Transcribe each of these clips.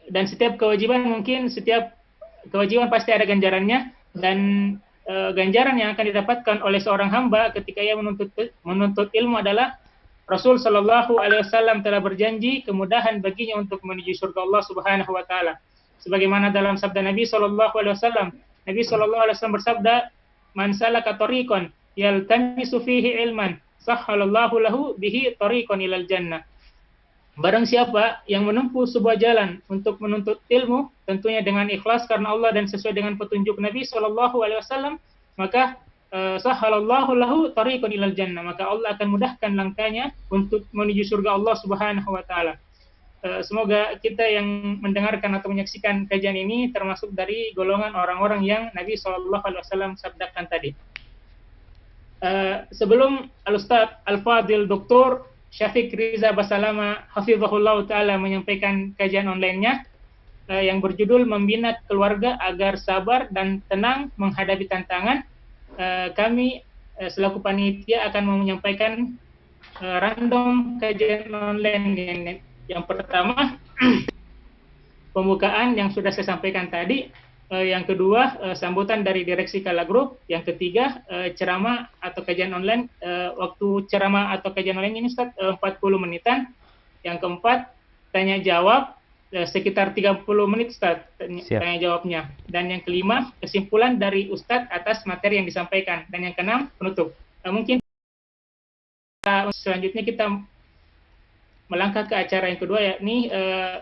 dan setiap kewajiban mungkin setiap kewajiban pasti ada ganjarannya, dan ganjaran yang akan didapatkan oleh seorang hamba ketika ia menuntut ilmu adalah Rasul Shallallahu Alaihi Wasallam telah berjanji kemudahan baginya untuk menuju surga Allah Subhanahu Wa Taala. Sebagaimana dalam sabda Nabi Shallallahu Alaihi Wasallam, Nabi Shallallahu Alaihi Wasallam bersabda, "Man salaka tariqan yaltamisu fihi ilman, sahhalallahu lahu bihi tariqan ilal jannah." Barang siapa yang menempuh sebuah jalan untuk menuntut ilmu, tentunya dengan ikhlas karena Allah dan sesuai dengan petunjuk Nabi Shallallahu Alaihi Wasallam, maka sahhalallahu lahu tariqan ilal jannah, maka Allah akan mudahkan langkahnya untuk menuju surga Allah Subhanahu Wa Taala. Semoga kita yang mendengarkan atau menyaksikan kajian ini termasuk dari golongan orang-orang yang Nabi Shallallahu Alaihi Wasallam sabdakan tadi. Sebelum Al-Ustaz Al-Fadil Dr. Syafiq Riza Basalama hafizahullah ta'ala menyampaikan kajian online-nya yang berjudul Membina Keluarga Agar Sabar dan Tenang Menghadapi Tantangan, kami selaku panitia akan menyampaikan random kajian online. Yang pertama, pembukaan yang sudah saya sampaikan tadi. Yang kedua, sambutan dari direksi Kala Group. Yang ketiga, ceramah atau kajian online. Waktu ceramah atau kajian online ini Ustaz 40 menitan. Yang keempat, tanya jawab sekitar 30 menit Ustaz tanya jawabnya. Dan yang kelima, kesimpulan dari Ustaz atas materi yang disampaikan. Dan yang keenam, penutup. Mungkin selanjutnya kita melangkah ke acara yang kedua, yakni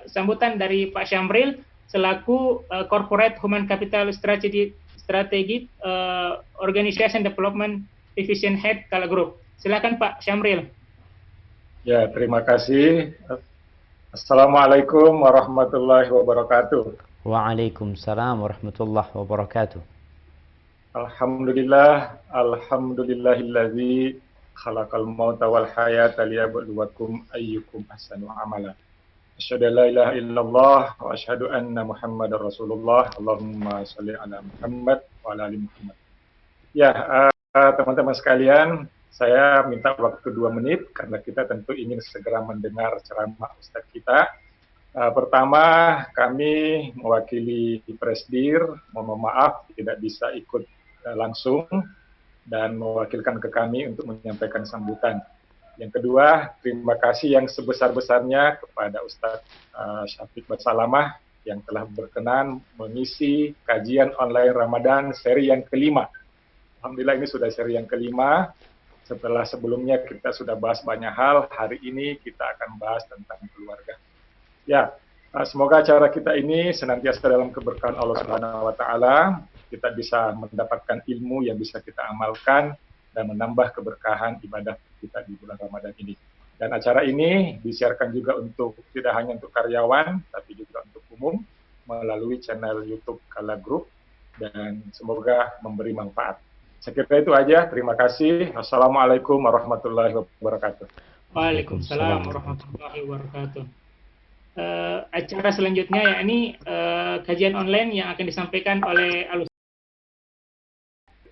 sambutan dari Pak Syamril selaku Corporate Human Capital Strategy Organization Development Division Head Kala Group. Silakan Pak Syamril. Ya, terima kasih. Assalamualaikum warahmatullahi wabarakatuh. Waalaikumsalam warahmatullahi wabarakatuh. Alhamdulillahilladzi khalaqal mauta wal hayata liyabluwakum ayyukum ahsanu amala. Asyhadu an la ilaha illallah wa asyhadu anna Muhammadar Rasulullah. Allahumma shalli ala Muhammad wa ala ali Muhammad. Ya, teman-teman sekalian, saya minta waktu 2 menit karena kita tentu ingin segera mendengar ceramah Ustadz kita. Pertama, kami mewakili Presdir, mohon maaf tidak bisa ikut langsung dan mewakilkan ke kami untuk menyampaikan sambutan. Yang kedua, terima kasih yang sebesar-besarnya kepada Ustadz Syafiq Basalamah yang telah berkenan mengisi kajian online Ramadan seri yang kelima. Alhamdulillah ini sudah seri yang kelima. Setelah sebelumnya kita sudah bahas banyak hal, hari ini kita akan bahas tentang keluarga. Ya, semoga acara kita ini senantiasa dalam keberkahan Allah Subhanahu wa Ta'ala. Kita bisa mendapatkan ilmu yang bisa kita amalkan dan menambah keberkahan ibadah kita di bulan Ramadan ini. Dan acara ini disiarkan juga untuk tidak hanya untuk karyawan, tapi juga untuk umum melalui channel YouTube Kala Group, dan semoga memberi manfaat. Saya kira itu aja. Terima kasih. Assalamualaikum warahmatullahi wabarakatuh. Waalaikumsalam warahmatullahi wabarakatuh. Acara selanjutnya yakni kajian online yang akan disampaikan oleh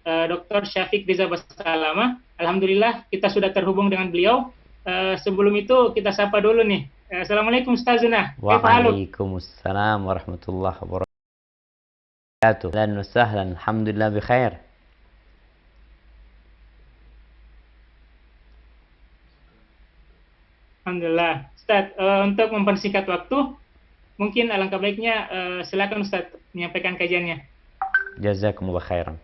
Dr. Syafiq Riza Basalamah. Alhamdulillah kita sudah terhubung dengan beliau. Sebelum itu kita sapa dulu nih. Assalamualaikum Ustazuna. Waalaikumsalam warahmatullahi wabarakatuh. Ahlan wa sahlan. Alhamdulillah bi khair. Alhamdulillah. Ustaz, untuk mempersingkat waktu, mungkin alangkah baiknya silakan Ustaz menyampaikan kajiannya. Jazakumullah khairan.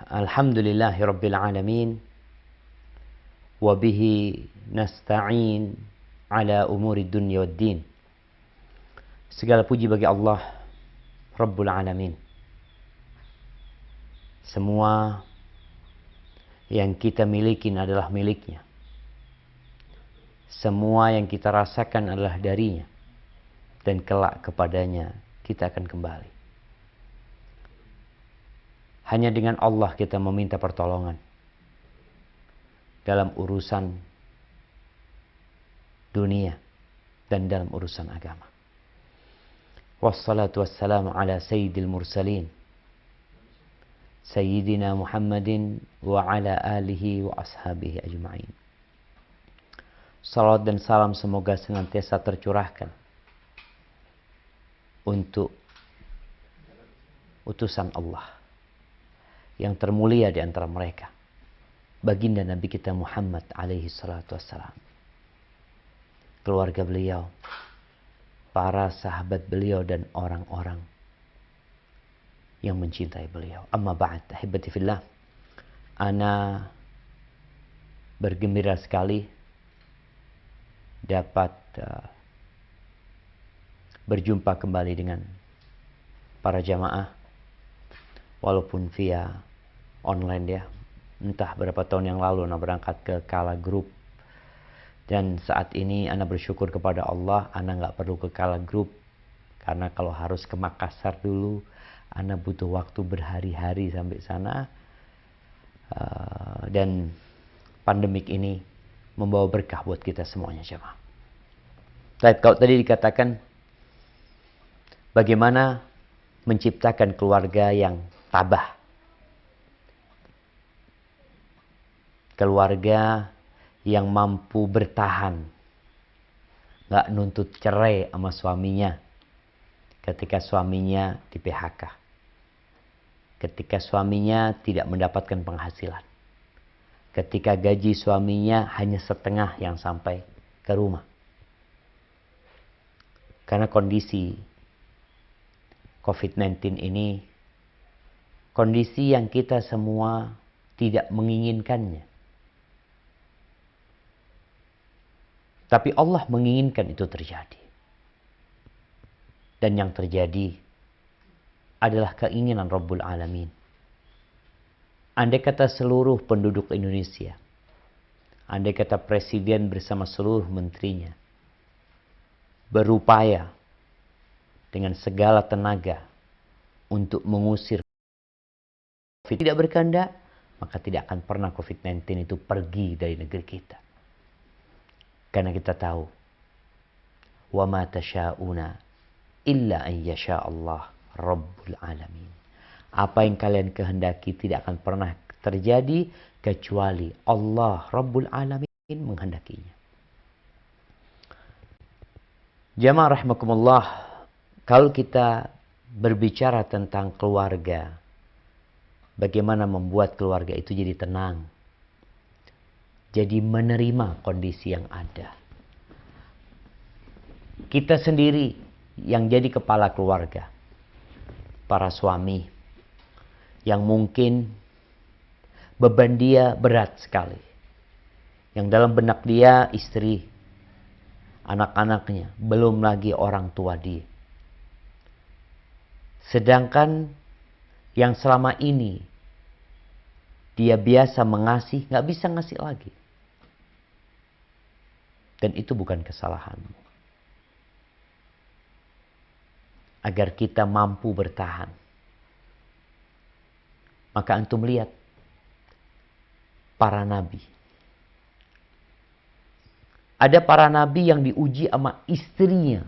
Alhamdulillahi Rabbil Alamin, wabihi nasta'in ala umuri dunya wad din. Segala puji bagi Allah Rabbul Alamin. Semua yang kita miliki adalah miliknya. Semua yang kita rasakan adalah darinya, dan kelak kepadanya kita akan kembali. Hanya dengan Allah kita meminta pertolongan dalam urusan dunia dan dalam urusan agama. Wassalatu wassalamu ala sayyidil mursalin Sayyidina Muhammadin wa ala alihi wa ashabihi ajma'in. Salawat dan salam semoga senantiasa tercurahkan untuk utusan Allah yang termulia di antara mereka, baginda Nabi kita Muhammad alaihi salatu wassalam, keluarga beliau, para sahabat beliau dan orang-orang yang mencintai beliau. Amma ba'd, ahibati fillah, ana bergembira sekali dapat berjumpa kembali dengan para jamaah, walaupun via online ya. Entah berapa tahun yang lalu ana berangkat ke Kala Group, dan saat ini ana bersyukur kepada Allah, ana nggak perlu ke Kala Group, karena kalau harus ke Makassar dulu ana butuh waktu berhari-hari sampai sana. Dan pandemik ini membawa berkah buat kita semuanya, jemaah. Baik, kalau tadi dikatakan bagaimana menciptakan keluarga yang tabah, keluarga yang mampu bertahan, nggak nuntut cerai sama suaminya ketika suaminya di PHK, ketika suaminya tidak mendapatkan penghasilan, ketika gaji suaminya hanya setengah yang sampai ke rumah. Karena kondisi COVID-19 ini kondisi yang kita semua tidak menginginkannya. Tapi Allah menginginkan itu terjadi. Dan yang terjadi adalah keinginan Rabbul Alamin. Andai kata seluruh penduduk Indonesia, andai kata presiden bersama seluruh menterinya berupaya dengan segala tenaga untuk mengusir COVID, tidak berkehendak, maka tidak akan pernah COVID-19 itu pergi dari negeri kita. Karena kita tahu, wa ma tasha'una illa an yasha Allah Rabbul Alamin. Apa yang kalian kehendaki tidak akan pernah terjadi kecuali Allah Rabbul Alamin menghendakinya. Jamaah rahimakumullah, kalau kita berbicara tentang keluarga, bagaimana membuat keluarga itu jadi tenang, jadi menerima kondisi yang ada. Kita sendiri yang jadi kepala keluarga, para suami yang mungkin beban dia berat sekali, yang dalam benak dia istri, anak-anaknya, belum lagi orang tua dia. Sedangkan yang selama ini dia biasa mengasih, nggak bisa ngasih lagi. Dan itu bukan kesalahanmu. Agar kita mampu bertahan, maka antum lihat para nabi. Ada para nabi yang diuji sama istrinya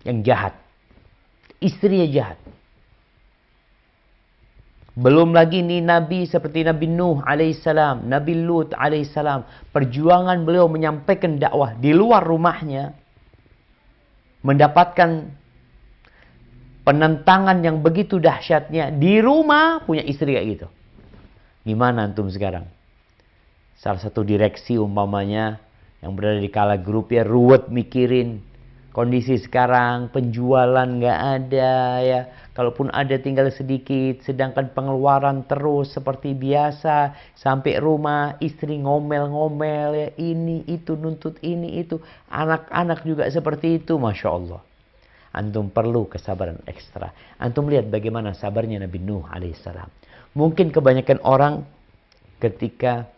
yang jahat. Istrinya jahat. Belum lagi nih nabi seperti Nabi Nuh alaihissalam, Nabi Lut alaihissalam. Perjuangan beliau menyampaikan dakwah di luar rumahnya, mendapatkan penentangan yang begitu dahsyatnya. Di rumah punya istri kayak gitu. Gimana antum sekarang? Salah satu direksi umpamanya yang berada di Kala Group ya ruwet mikirin kondisi sekarang, penjualan nggak ada ya, kalaupun ada tinggal sedikit, sedangkan pengeluaran terus seperti biasa, sampai rumah istri ngomel-ngomel ya, ini itu nuntut ini itu, anak-anak juga seperti itu, masya Allah. Antum perlu kesabaran ekstra. Antum lihat bagaimana sabarnya Nabi Nuh alaihissalam. Mungkin kebanyakan orang ketika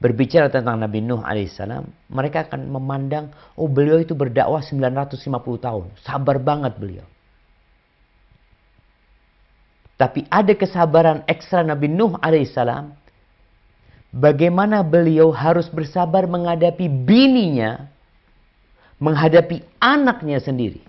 berbicara tentang Nabi Nuh alaihissalam, mereka akan memandang, oh beliau itu berdakwah 950 tahun. Sabar banget beliau. Tapi ada kesabaran ekstra Nabi Nuh alaihissalam. Bagaimana beliau harus bersabar menghadapi bininya, menghadapi anaknya sendiri.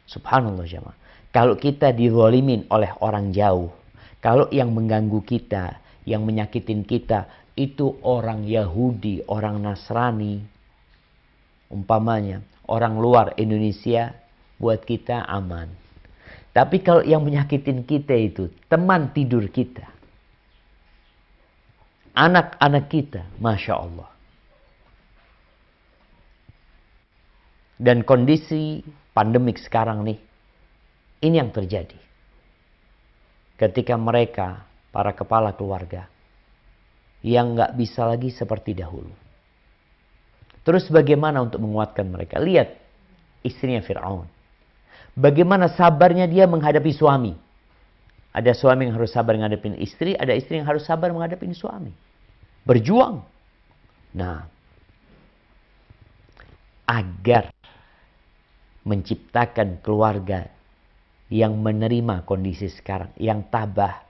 Subhanallah jemaah. Kalau kita dizalimin oleh orang jauh, kalau yang mengganggu kita, yang menyakitin kita itu orang Yahudi, orang Nasrani, umpamanya orang luar Indonesia buat kita aman. Tapi kalau yang menyakitin kita itu teman tidur kita, anak-anak kita, Masya Allah. Dan kondisi pandemik sekarang nih, ini yang terjadi. Ketika mereka, para kepala keluarga, yang nggak bisa lagi seperti dahulu. Terus bagaimana untuk menguatkan mereka? Lihat istrinya Fir'aun. Bagaimana sabarnya dia menghadapi suami. Ada suami yang harus sabar menghadapi istri, ada istri yang harus sabar menghadapi suami. Berjuang. Nah, agar menciptakan keluarga yang menerima kondisi sekarang, yang tabah.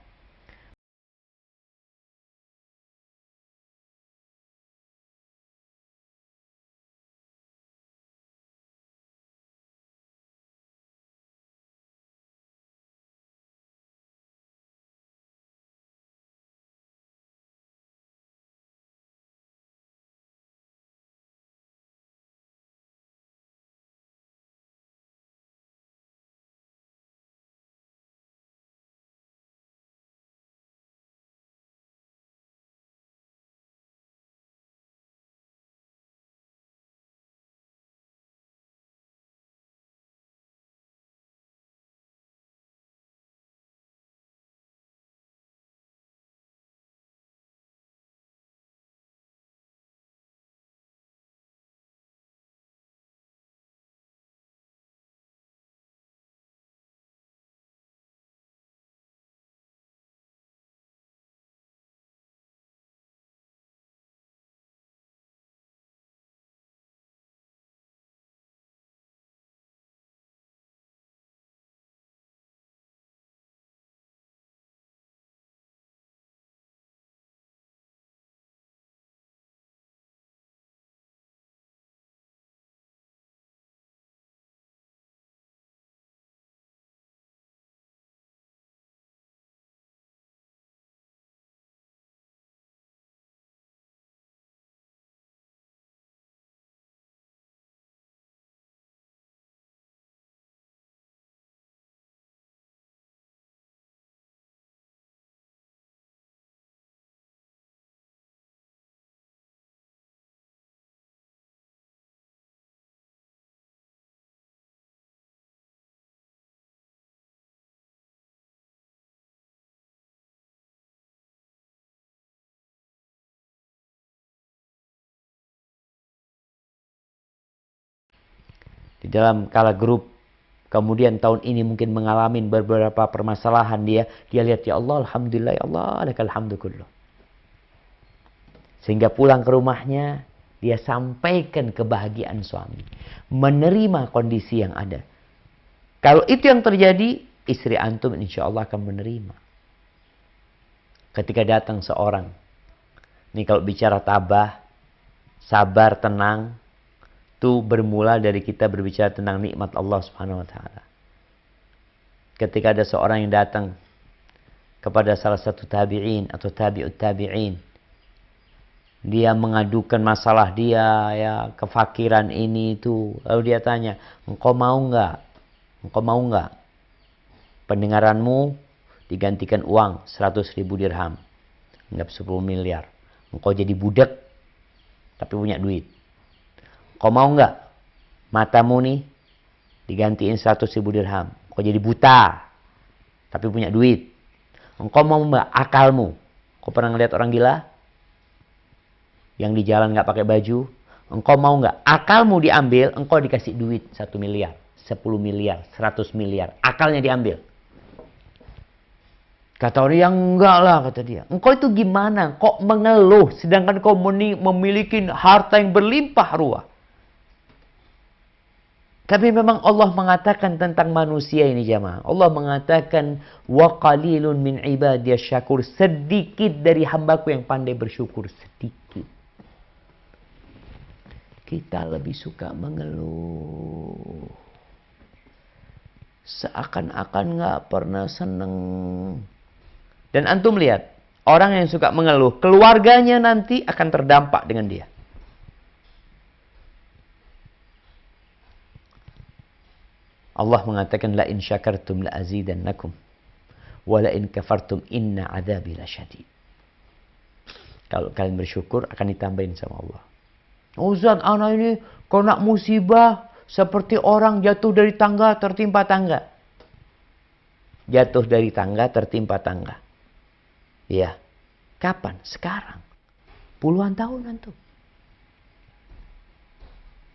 Di dalam kala grup, kemudian tahun ini mungkin mengalami beberapa permasalahan dia lihat, ya Allah, alhamdulillah, ya Allah, lakal hamdu kullu. Sehingga pulang ke rumahnya, dia sampaikan kebahagiaan suami, menerima kondisi yang ada. Kalau itu yang terjadi, istri antum insya Allah akan menerima. Ketika datang seorang, ini kalau bicara tabah, sabar, tenang, itu bermula dari kita berbicara tentang nikmat Allah Subhanahu wa taala. Ketika ada seorang yang datang kepada salah satu tabi'in atau tabi'ut tabi'in, dia mengadukan masalah dia, ya, kefakiran ini itu. Lalu dia tanya, engkau mau enggak? Engkau mau enggak pendengaranmu digantikan uang 100.000 dirham, anggap 10 miliar. Engkau jadi budak tapi punya duit. Kau mau nggak matamu nih digantiin 100.000 dirham? Kau jadi buta, tapi punya duit. Engkau mau nggak akalmu? Kau pernah ngeliat orang gila? Yang di jalan nggak pakai baju? Engkau mau nggak akalmu diambil? Engkau dikasih duit 1 miliar, 10 miliar, 100 miliar. Akalnya diambil. Kata orang, yang enggak lah, kata dia. Engkau itu gimana? Kok mengeluh sedangkan kau memiliki harta yang berlimpah ruah? Tapi memang Allah mengatakan tentang manusia ini jamaah. Allah mengatakan, wa qalilun min ibadiyas syakur. Sedikit dari hambaku yang pandai bersyukur. Sedikit. Kita lebih suka mengeluh. Seakan-akan gak pernah seneng. Dan antum lihat, orang yang suka mengeluh, keluarganya nanti akan terdampak dengan dia. Allah mengatakan la in syakartum la azidannakum wa la in kafartum inna adzabi lasyadid. Kalau kalian bersyukur akan ditambahin sama Allah. Ustaz, anak ini kena musibah seperti orang jatuh dari tangga tertimpa tangga. Jatuh dari tangga tertimpa tangga. Ya. Kapan? Sekarang. Puluhan tahun antum.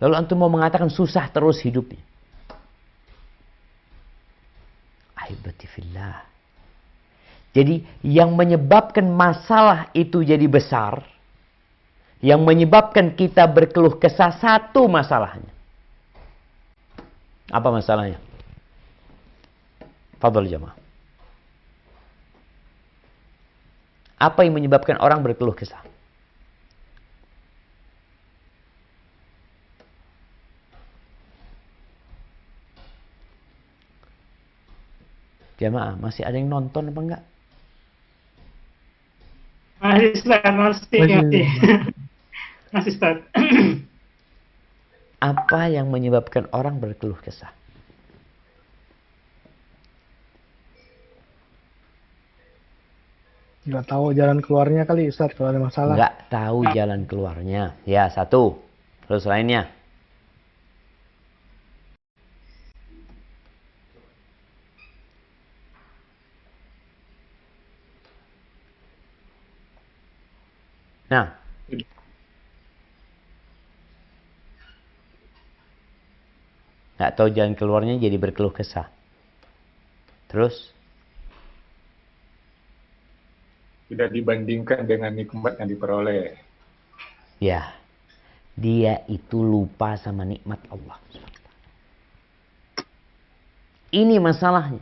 Lalu antum mau mengatakan susah terus hidupnya. Ahibati fillah. Jadi yang menyebabkan masalah itu jadi besar, yang menyebabkan kita berkeluh kesah, satu masalahnya. Apa masalahnya? Fadhal jamaah. Apa yang menyebabkan orang berkeluh kesah? Jamaah, masih ada yang nonton apa enggak? Masih Ustaz, masih Ustaz. Apa yang menyebabkan orang berkeluh kesah? Nggak tahu jalan keluarnya kali Ustaz kalau ada masalah. Enggak tahu jalan keluarnya. Ya, satu. Terus lainnya. Nah, nggak tahu jalan keluarnya jadi berkeluh kesah. Terus? Tidak dibandingkan dengan nikmat yang diperoleh. Ya, dia itu lupa sama nikmat Allah. Ini masalahnya.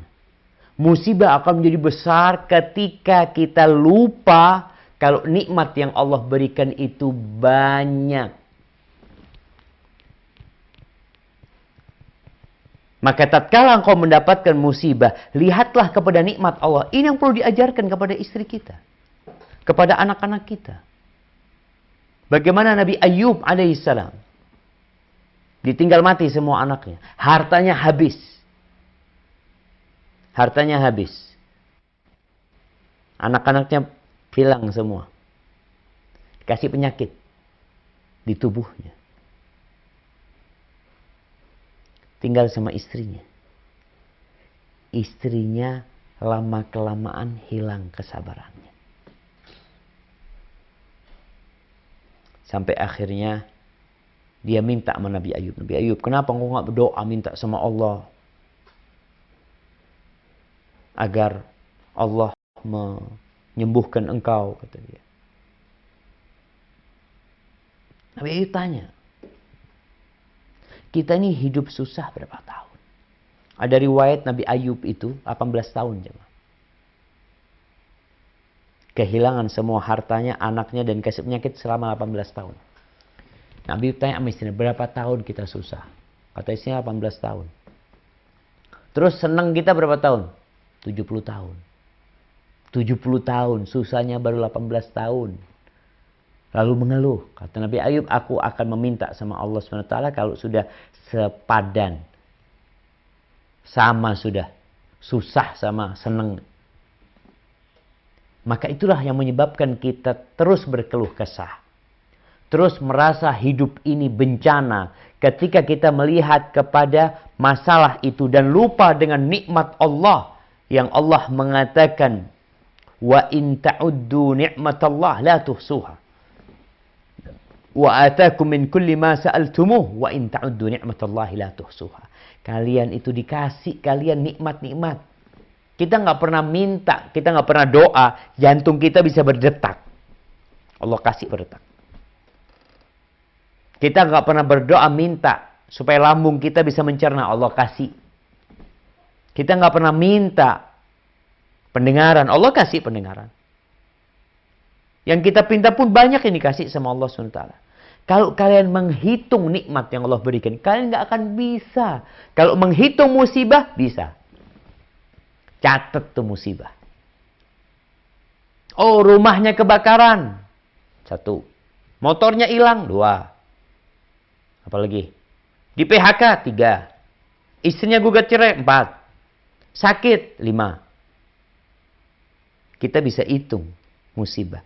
Musibah akan menjadi besar ketika kita lupa kalau nikmat yang Allah berikan itu banyak. Maka tatkala engkau mendapatkan musibah, lihatlah kepada nikmat Allah. Ini yang perlu diajarkan kepada istri kita. Kepada anak-anak kita. Bagaimana Nabi Ayub alaihissalam. Ditinggal mati semua anaknya. Hartanya habis. Hartanya habis. Anak-anaknya hilang semua. Dikasih penyakit di tubuhnya. Tinggal sama istrinya. Istrinya lama-kelamaan hilang kesabarannya. Sampai akhirnya dia minta sama Nabi Ayub. Nabi Ayub, kenapa engkau nggak berdoa minta sama Allah? Agar Allah menyembuhkan engkau, kata dia. Nabi Ayub tanya, kita ini hidup susah berapa tahun? Ada riwayat Nabi Ayub itu 18 tahun. Jemaah. Kehilangan semua hartanya, anaknya, dan kasih penyakit selama 18 tahun. Nabi Ayub tanya sama istrinya, berapa tahun kita susah? Kata istrinya 18 tahun. Terus senang kita berapa tahun? 70 tahun. 70 tahun, susahnya baru 18 tahun. Lalu mengeluh. Kata Nabi Ayub, aku akan meminta sama Allah SWT kalau sudah sepadan. Sama sudah. Susah sama senang. Maka itulah yang menyebabkan kita terus berkeluh kesah. Terus merasa hidup ini bencana. Ketika kita melihat kepada masalah itu dan lupa dengan nikmat Allah. Yang Allah mengatakan, wa in ta'uddu ni'matallah la tuhsuha. Wa atakum min kulli ma sa'altumuh wa in ta'uddu ni'matallahi la tuhsuha. Kalian itu dikasih kalian nikmat-nikmat. Kita nggak pernah minta, kita nggak pernah doa, jantung kita bisa berdetak. Allah kasih berdetak. Kita nggak pernah berdoa minta supaya lambung kita bisa mencerna, Allah kasih. Kita nggak pernah minta pendengaran, Allah kasih pendengaran. Yang kita pinta pun banyak yang dikasih sama Allah SWT. Kalau kalian menghitung nikmat yang Allah berikan, kalian nggak akan bisa. Kalau menghitung musibah, bisa. Catat tuh musibah. Oh, rumahnya kebakaran. 1. Motornya hilang. 2. Apalagi? Di PHK. 3. Istrinya gugat cerai, 4. Sakit, 5. Kita bisa hitung musibah.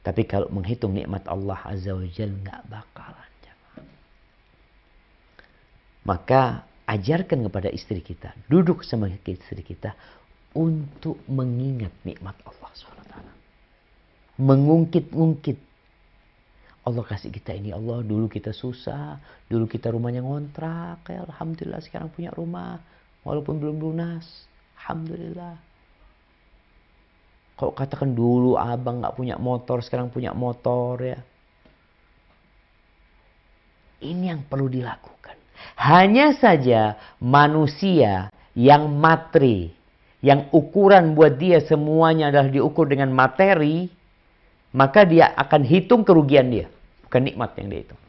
Tapi kalau menghitung nikmat Allah Azza wa Jalla nggak bakalan. Maka ajarkan kepada istri kita, duduk sama istri kita untuk mengingat nikmat Allah SWT. Mengungkit-ungkit. Allah kasih kita ini, Allah dulu kita susah, dulu kita rumahnya ngontrak, ya alhamdulillah sekarang punya rumah, walaupun belum lunas, alhamdulillah. Kalau katakan dulu abang nggak punya motor, sekarang punya motor ya. Ini yang perlu dilakukan. Hanya saja manusia yang materi, yang ukuran buat dia semuanya adalah diukur dengan materi, maka dia akan hitung kerugian dia, bukan nikmat yang dia hitung.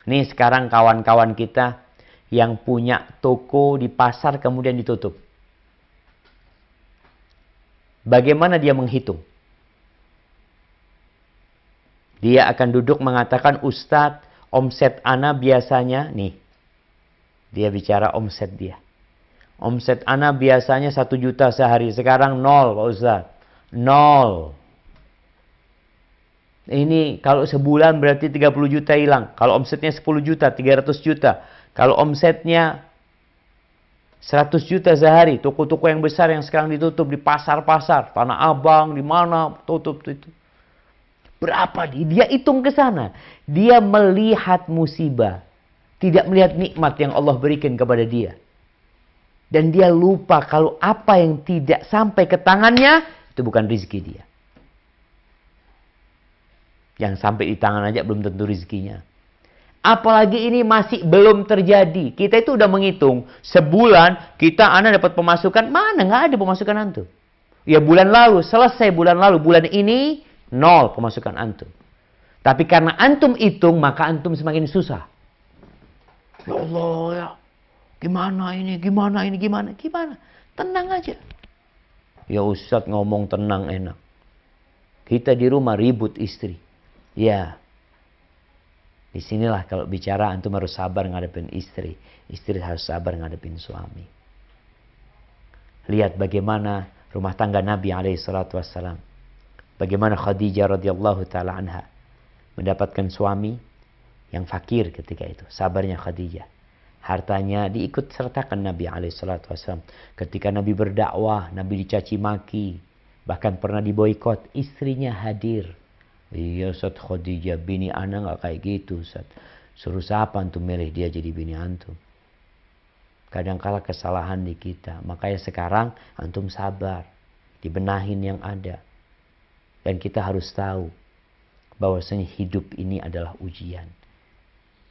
Nih sekarang kawan-kawan kita yang punya toko di pasar kemudian ditutup. Bagaimana dia menghitung? Dia akan duduk mengatakan, Ustadz, omset ana biasanya, nih. Dia bicara omset dia. Omset ana biasanya 1 juta sehari. Sekarang 0, Pak Ustadz. 0. Ini kalau sebulan berarti 30 juta hilang. Kalau omsetnya 10 juta, 300 juta. Kalau omsetnya 100 juta sehari, toko-toko yang besar yang sekarang ditutup di pasar-pasar, Tanah Abang, di mana tutup itu. Berapa dia hitung ke sana. Dia melihat musibah, tidak melihat nikmat yang Allah berikan kepada dia. Dan dia lupa kalau apa yang tidak sampai ke tangannya itu bukan rezeki dia. Yang sampai di tangan aja belum tentu rezekinya. Apalagi ini masih belum terjadi. Kita itu udah menghitung. Sebulan kita anak dapat pemasukan. Mana? Nggak ada pemasukan antum. Ya bulan lalu. Selesai bulan lalu. Bulan ini 0 pemasukan antum. Tapi karena antum hitung. Maka antum semakin susah. Ya Allah ya. Gimana ini? Gimana ini? Gimana? Gimana? Tenang aja. Ya Ustadz ngomong tenang enak. Kita di rumah ribut istri. Ya. Disinilah kalau bicara antum harus sabar ngadepin istri. Istri harus sabar ngadepin suami. Lihat bagaimana rumah tangga Nabi SAW. Bagaimana Khadijah radhiyallahu ta'ala anha. Mendapatkan suami yang fakir ketika itu. Sabarnya Khadijah. Hartanya diikut sertakan Nabi SAW. Ketika Nabi berdakwah, Nabi dicaci maki. Bahkan pernah diboikot. Istrinya hadir. Iya Ustaz, Khadijah bini anak gak kayak gitu Ustaz. Suruh siapa antum milih dia jadi bini antum? Kadangkala kesalahan di kita. Makanya sekarang antum sabar. Dibenahin yang ada. Dan kita harus tahu bahwasanya hidup ini adalah ujian.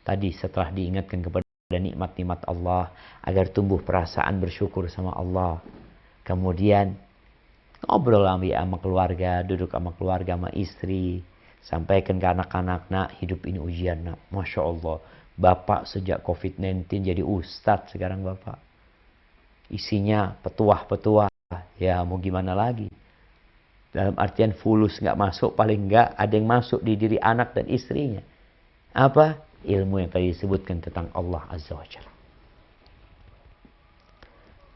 Tadi setelah diingatkan kepada nikmat-nikmat Allah agar tumbuh perasaan bersyukur sama Allah. Kemudian ngobrol sama keluarga, duduk sama keluarga, sama istri. Sampaikan ke anak-anak, nak hidup ini ujian nak. Masya Allah. Bapak sejak COVID-19 jadi ustadz sekarang bapak. Isinya petuah-petuah. Ya mau gimana lagi. Dalam artian fulus nggak masuk, paling nggak ada yang masuk di diri anak dan istrinya. Apa? Ilmu yang tadi disebutkan tentang Allah Azza wa Jalla.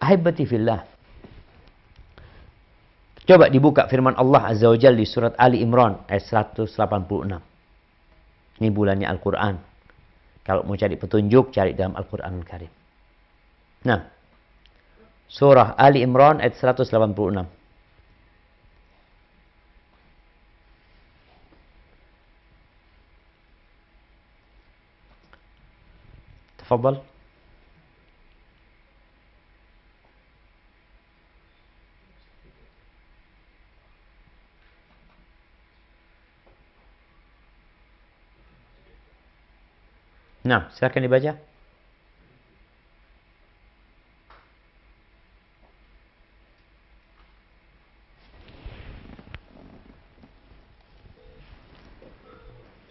Ahibati fillah. Coba dibuka firman Allah Azza wa Jalla di surat Ali Imran ayat 186. Ini bulannya Al-Quran. Kalau mau cari petunjuk, cari dalam Al-Quranul Karim. Nah, surah Ali Imran ayat 186. Tafadhal. Nah, silakan dibaca.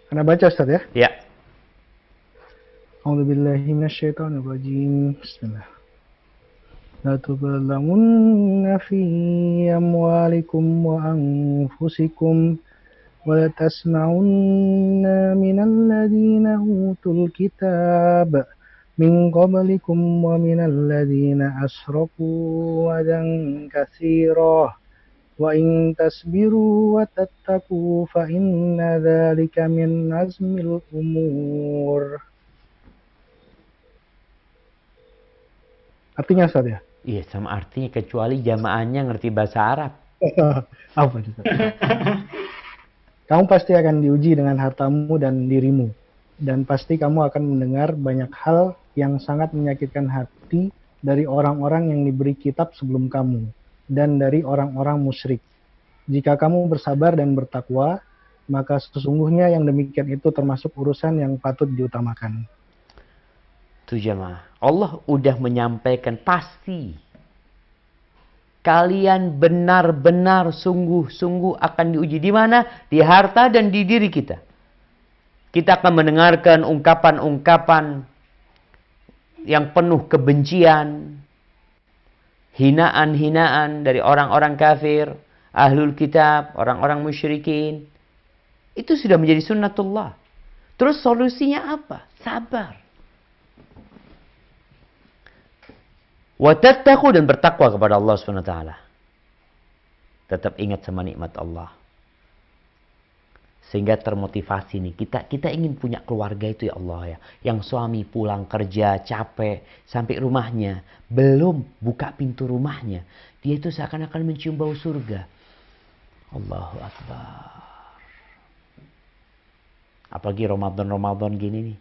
Karena baca Ustaz ya. Ya. A'udzubillahi minasyaitonirrajim. Bismillah. La tuzlamunna fi amwalikum wa anfusikum wa la tasma'unna minal ladzina utul kitab من قبلكم ومن الذين أشركوا أذى كثيرا وإن تصبروا وتتقوا فإن ذلك من عزم الأمور. Artinya Ustaz ya? Iya, sama artinya kecuali jamaahnya ngerti bahasa Arab. Apa itu? Kamu pasti akan diuji dengan hartamu dan dirimu. Dan pasti kamu akan mendengar banyak hal yang sangat menyakitkan hati dari orang-orang yang diberi kitab sebelum kamu. Dan dari orang-orang musyrik. Jika kamu bersabar dan bertakwa, maka sesungguhnya yang demikian itu termasuk urusan yang patut diutamakan. Tuh jamaah, Allah udah menyampaikan pasti. Kalian benar-benar sungguh-sungguh akan diuji. Di mana? Di harta dan di diri kita. Kita akan mendengarkan ungkapan-ungkapan yang penuh kebencian, hinaan-hinaan dari orang-orang kafir, ahlul kitab, orang-orang musyrikin. Itu sudah menjadi sunnatullah. Terus solusinya apa? Sabar. Watattaqu, dan bertakwa kepada Allah SWT. Tetap ingat sama nikmat Allah. Sehingga termotivasi nih. Kita ingin punya keluarga itu ya Allah ya. Yang suami pulang kerja capek sampai rumahnya. Belum buka pintu rumahnya. Dia itu seakan-akan mencium bau surga. Allahu Akbar. Apalagi Ramadan gini nih.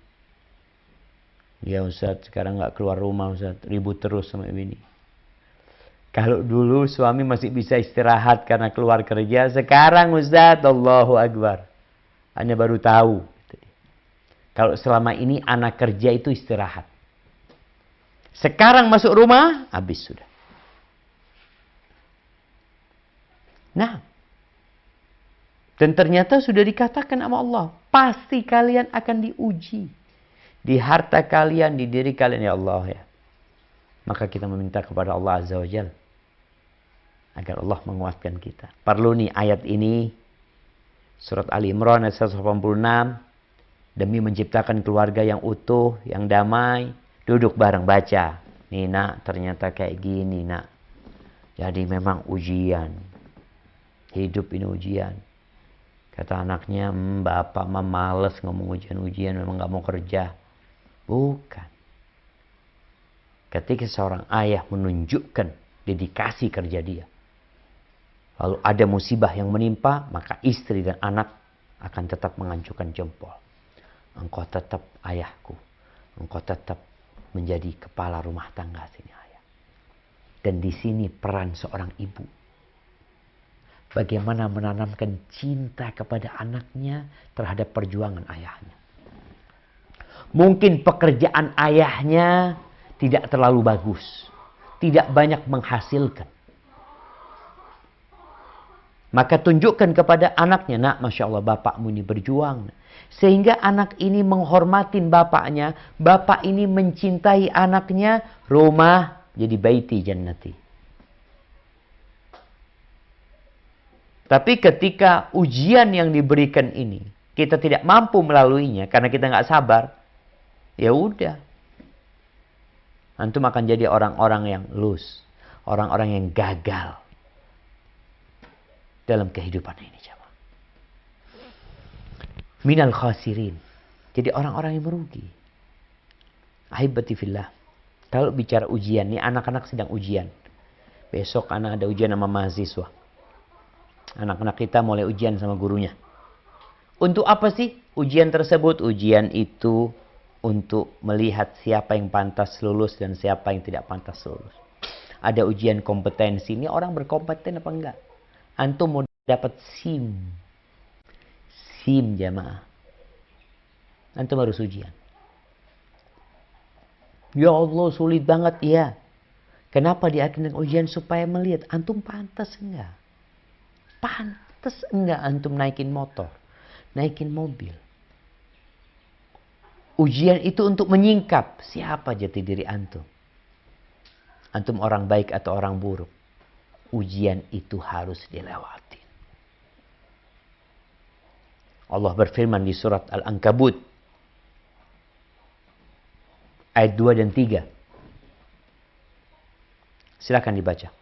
Ya Ustaz, sekarang nggak keluar rumah Ustaz, ribut terus sama ini. Kalau dulu suami masih bisa istirahat karena keluar kerja, sekarang Ustaz, Allahu Akbar. Hanya baru tahu. Kalau selama ini anak kerja itu istirahat. Sekarang masuk rumah, habis sudah. Nah, dan ternyata sudah dikatakan sama Allah, pasti kalian akan diuji. Di harta kalian, di diri kalian ya Allah ya. Maka kita meminta kepada Allah Azza wa Jalla agar Allah menguatkan kita. Perlu nih ayat ini, surat Ali Imran ayat 186, demi menciptakan keluarga yang utuh, yang damai, duduk bareng baca. Nih nak, ternyata kayak gini nak. Jadi memang ujian. Hidup ini ujian. Kata anaknya, bapak mah males ngomong ujian-ujian, memang gak mau kerja. Bukan. Ketika seorang ayah menunjukkan dedikasi kerja dia, lalu ada musibah yang menimpa, maka istri dan anak akan tetap mengancurkan jempol. Engkau tetap ayahku. Engkau tetap menjadi kepala rumah tangga sini ayah. Dan di sini peran seorang ibu. Bagaimana menanamkan cinta kepada anaknya terhadap perjuangan ayahnya. Mungkin pekerjaan ayahnya tidak terlalu bagus. Tidak banyak menghasilkan. Maka tunjukkan kepada anaknya, nak, Masya Allah bapakmu ini berjuang. Sehingga anak ini menghormatin bapaknya. Bapak ini mencintai anaknya. Rumah jadi baiti jannati. Tapi ketika ujian yang diberikan ini, kita tidak mampu melaluinya karena kita nggak sabar. Ya udah. Antum akan jadi orang-orang yang lose. Orang-orang yang gagal. Dalam kehidupan ini. Minal khasirin. Jadi orang-orang yang merugi. Ahibati fillah. Kalau bicara ujian. Nih anak-anak sedang ujian. Besok anak ada ujian sama mahasiswa. Anak-anak kita mulai ujian sama gurunya. Untuk apa sih ujian tersebut? Ujian itu untuk melihat siapa yang pantas lulus dan siapa yang tidak pantas lulus. Ada ujian kompetensi. Ini orang berkompeten apa enggak? Antum mau dapat SIM. SIM jamaah. Antum harus ujian. Ya Allah sulit banget ya. Kenapa diadakan ujian? Supaya melihat antum pantas enggak? Pantas enggak antum naikin motor? Naikin mobil? Ujian itu untuk menyingkap siapa jati diri antum. Antum orang baik atau orang buruk. Ujian itu harus dilewati. Allah berfirman di surat Al-Ankabut ayat 2 dan 3. Silakan dibaca.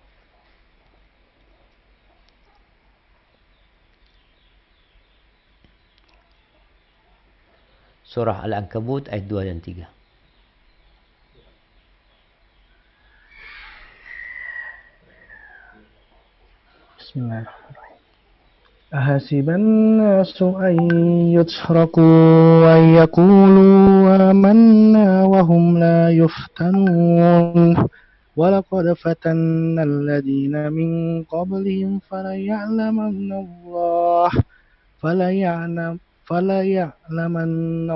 Surah Al-Ankabut ayat 2 dan 3. Bismillahirrahmanirrahim. Ahasiban nasu an yutraku wa yaqulu amanna wa hum la yuftanun. Walaqad fatanna alladhina min qablihim falaya'lamanna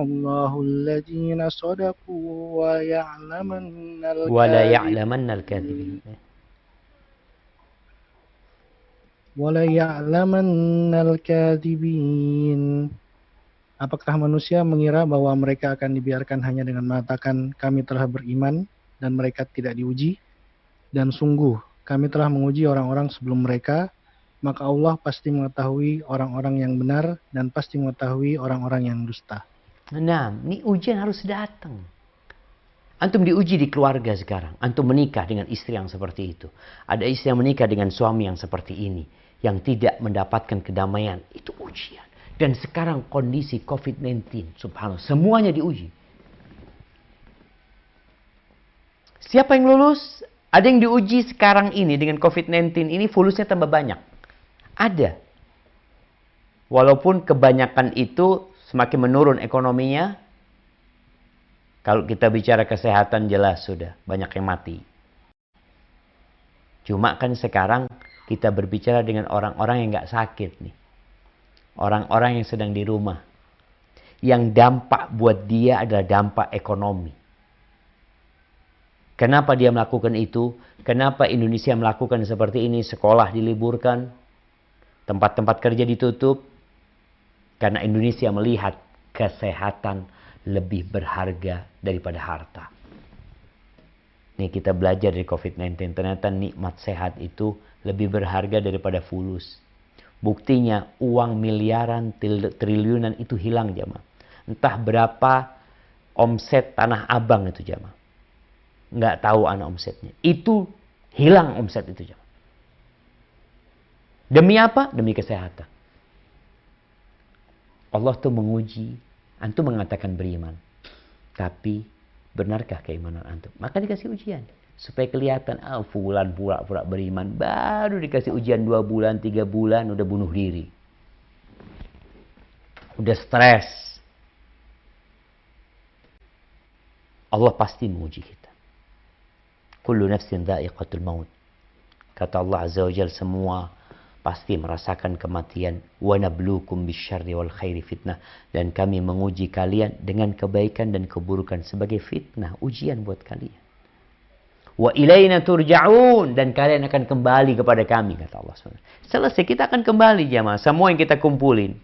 Allahu alladhina sadaqu wa ya'lamanna Wala ya'lamanna al-kadhibin. al-kadhibin. Apakah manusia mengira bahwa mereka akan dibiarkan hanya dengan mengatakan kami telah beriman dan mereka tidak diuji? Dan sungguh kami telah menguji orang-orang sebelum mereka, maka Allah pasti mengetahui orang-orang yang benar dan pasti mengetahui orang-orang yang dusta. Nah, ini ujian harus datang. Antum diuji di keluarga sekarang. Antum menikah dengan istri yang seperti itu. Ada istri yang menikah dengan suami yang seperti ini, yang tidak mendapatkan kedamaian. Itu ujian. Dan sekarang kondisi COVID-19, subhanallah, semuanya diuji. Siapa yang lulus? Ada yang diuji sekarang ini dengan COVID-19 ini fulusnya tambah banyak. Ada. Walaupun kebanyakan itu semakin menurun ekonominya. Kalau kita bicara kesehatan jelas sudah banyak yang mati. Cuma kan sekarang kita berbicara dengan orang-orang yang nggak sakit nih. Orang-orang yang sedang di rumah. Yang dampak buat dia adalah dampak ekonomi. Kenapa dia melakukan itu? Kenapa Indonesia melakukan seperti ini? Sekolah diliburkan, tempat-tempat kerja ditutup. Karena Indonesia melihat kesehatan lebih berharga daripada harta. Nih kita belajar dari COVID-19. Ternyata nikmat sehat itu lebih berharga daripada fulus. Buktinya uang miliaran, triliunan itu hilang jamaah. Entah berapa omset Tanah Abang itu jamaah. Nggak tahu anak omsetnya. Itu hilang omset itu jamaah. Demi apa? Demi kesehatan. Allah tuh menguji. Antum mengatakan beriman. Tapi benarkah keimanan antum? Maka dikasih ujian. Supaya kelihatan, fulan pura-pura beriman. Baru dikasih ujian 2 bulan, 3 bulan, udah bunuh diri. Udah stres. Allah pasti menguji kita. Kullu nafsin dha'iqatul maut. Kata Allah Azza wa Jalla, semua pasti merasakan kematian. Wa nabluukum bisyarri wal khairi fitnah. Dan kami menguji kalian dengan kebaikan dan keburukan sebagai fitnah, ujian buat kalian. Wa ilaina turja'un, dan kalian akan kembali kepada kami, kata Allah SWT. Selesai, kita akan kembali jamaah. Semua yang kita kumpulin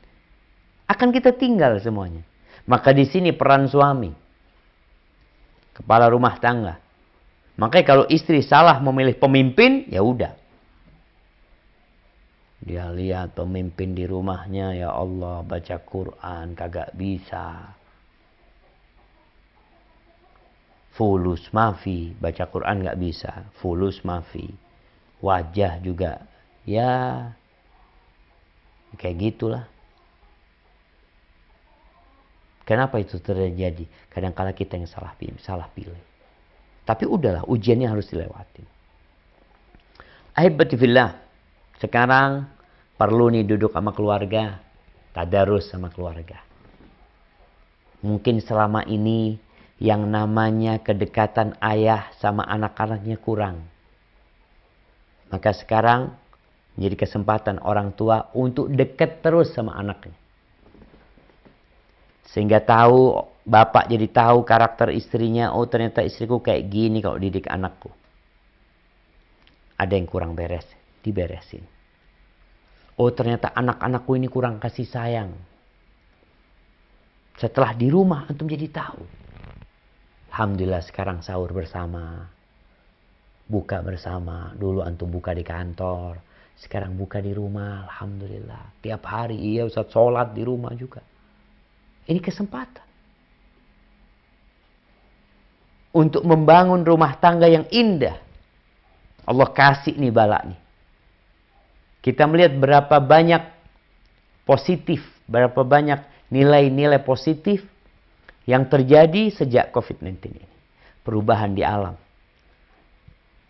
akan kita tinggal semuanya. Maka di sini peran suami, kepala rumah tangga. Makanya kalau istri salah memilih pemimpin, ya udah. Dia lihat pemimpin di rumahnya, ya Allah, baca Quran kagak bisa. Fulus mafi, baca Quran nggak bisa. Fulus mafi. Wajah juga, ya kayak gitulah. Kenapa itu terjadi? Kadang-kala kita yang salah pilih. Tapi udahlah, ujiannya harus dilewati. Ahibati fillah, sekarang perlu nih duduk sama keluarga, tadarus sama keluarga. Mungkin selama ini yang namanya kedekatan ayah sama anak-anaknya kurang. Maka sekarang menjadi kesempatan orang tua untuk dekat terus sama anaknya. Sehingga tahu, bapak jadi tahu karakter istrinya. Oh ternyata istriku kayak gini kalau didik anakku. Ada yang kurang beres, diberesin. Oh ternyata anak-anakku ini kurang kasih sayang. Setelah di rumah antum jadi tahu. Alhamdulillah sekarang sahur bersama. Buka bersama. Dulu antum buka di kantor. Sekarang buka di rumah. Alhamdulillah. Tiap hari iya Ustaz sholat di rumah juga. Ini kesempatan. untuk membangun rumah tangga yang indah. Allah kasih nih bala nih. Kita melihat berapa banyak positif, berapa banyak nilai-nilai positif yang terjadi sejak COVID-19 ini. Perubahan di alam.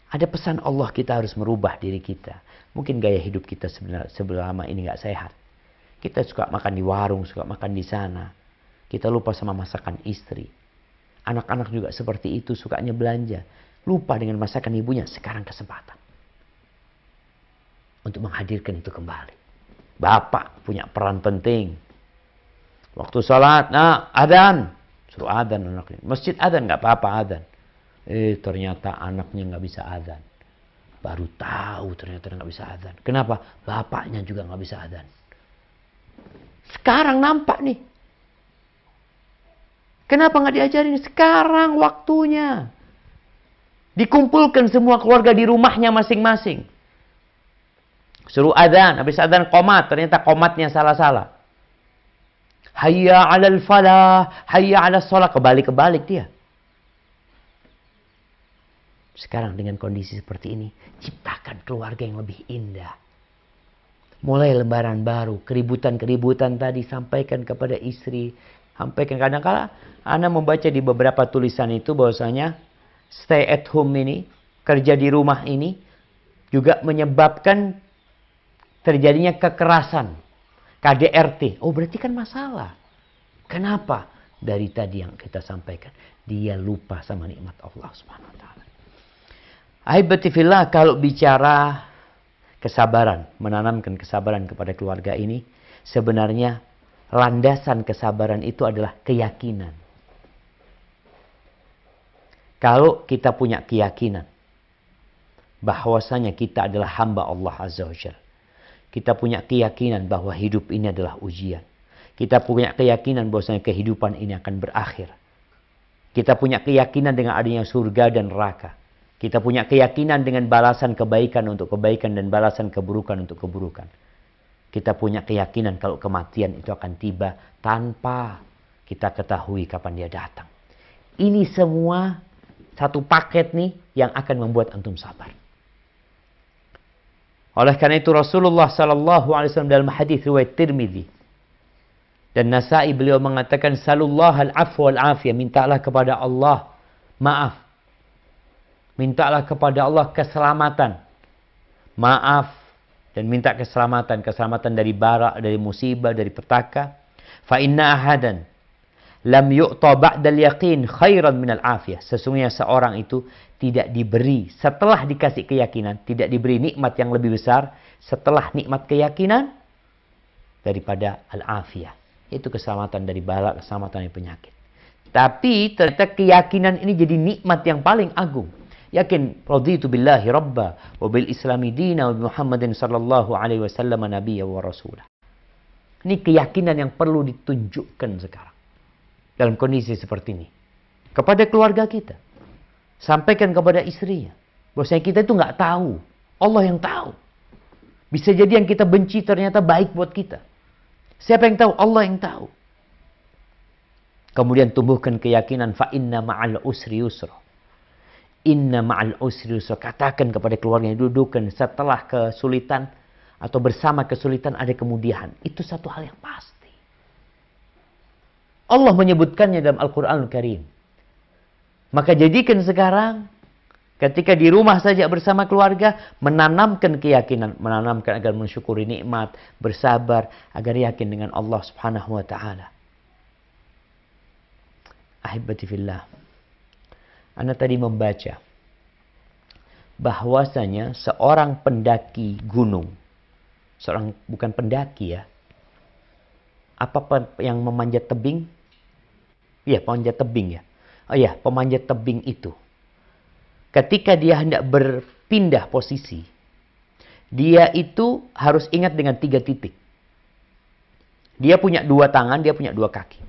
Ada pesan Allah, kita harus merubah diri kita. Mungkin gaya hidup kita selama ini gak sehat. Kita suka makan di warung, suka makan di sana. Kita lupa sama masakan istri. Anak-anak juga seperti itu, sukanya belanja. Lupa dengan masakan ibunya. Sekarang kesempatan untuk menghadirkan itu kembali. Bapak punya peran penting. Waktu sholat, nah adzan. Suruh adzan anaknya. Masjid adzan, gak apa-apa adzan. Ternyata anaknya gak bisa adzan. Baru tahu ternyata gak bisa adzan. Kenapa? Bapaknya juga gak bisa adzan. Sekarang nampak nih. Kenapa gak diajarin? Sekarang waktunya. Dikumpulkan semua keluarga di rumahnya masing-masing. Suruh adzan, habis adzan qomat, ternyata qomatnya salah-salah. Hayya 'alal falah, hayya 'alas shalah, kebalik-kebalik dia. Sekarang dengan kondisi seperti ini, ciptakan keluarga yang lebih indah. Mulai lembaran baru, keributan-keributan tadi sampaikan kepada istri, sampaikan. Kadang-kala Anda membaca di beberapa tulisan itu bahwasanya stay at home ini, kerja di rumah ini juga menyebabkan terjadinya kekerasan, KDRT. Oh, berarti kan masalah. Kenapa? Dari tadi yang kita sampaikan, dia lupa sama nikmat Allah Subhanahu wa taala. Ahibati fillah, kalau bicara kesabaran, menanamkan kesabaran kepada keluarga ini, sebenarnya landasan kesabaran itu adalah keyakinan. Kalau kita punya keyakinan bahwasanya kita adalah hamba Allah Azza wa Jalla, kita punya keyakinan bahwa hidup ini adalah ujian, kita punya keyakinan bahwasanya kehidupan ini akan berakhir, kita punya keyakinan dengan adanya surga dan neraka, kita punya keyakinan dengan balasan kebaikan untuk kebaikan dan balasan keburukan untuk keburukan. Kita punya keyakinan kalau kematian itu akan tiba tanpa kita ketahui kapan dia datang. Ini semua satu paket nih yang akan membuat antum sabar. Oleh karena itu Rasulullah SAW dalam hadis riwayat Tirmidzi dan Nasa'i, beliau mengatakan, sallallahu al-afwa wal-afiyah, mintalah kepada Allah maaf. Mintalah kepada Allah keselamatan. Maaf dan minta keselamatan. Keselamatan dari bara, dari musibah, dari petaka. Fa inna ahadan lam yu'ta ba'dal yaqin khairan minal afiyah. Sesungguhnya seorang itu tidak diberi, setelah dikasih keyakinan, tidak diberi nikmat yang lebih besar setelah nikmat keyakinan daripada al-afiyah. Itu keselamatan dari bala, keselamatan dari penyakit. Tapi ternyata keyakinan ini jadi nikmat yang paling agung. Yakin, raditu billahi rabba wa bil islami dina wa bi Muhammadin sallallahu alaihi wasallam nabiyya wa rasulah. Ini keyakinan yang perlu ditunjukkan sekarang dalam kondisi seperti ini kepada keluarga kita. Sampaikan kepada istrinya bahwasanya kita itu nggak tahu, Allah yang tahu. Bisa jadi yang kita benci ternyata baik buat kita. Siapa yang tahu? Allah yang tahu. Kemudian tumbuhkan keyakinan, fa inna ma'al usri yusra. Inna ma'al usri yusra. Katakan kepada keluarga yang dudukan setelah kesulitan atau bersama kesulitan ada kemudian. Itu satu hal yang pasti. Allah menyebutkannya dalam Al-Quranul Karim. Maka jadikan sekarang ketika di rumah saja bersama keluarga, menanamkan keyakinan, menanamkan agar mensyukuri nikmat, bersabar, agar yakin dengan Allah Subhanahu wa taala. Ahibati fillah. Anda tadi membaca bahwasanya seorang pendaki gunung, seorang bukan pendaki ya, apa yang memanjat tebing? Iya, pemanjat tebing ya. Oh iya, pemanjat tebing itu. Ketika dia hendak berpindah posisi, dia itu harus ingat dengan 3 titik. Dia punya 2 tangan, dia punya 2 kaki.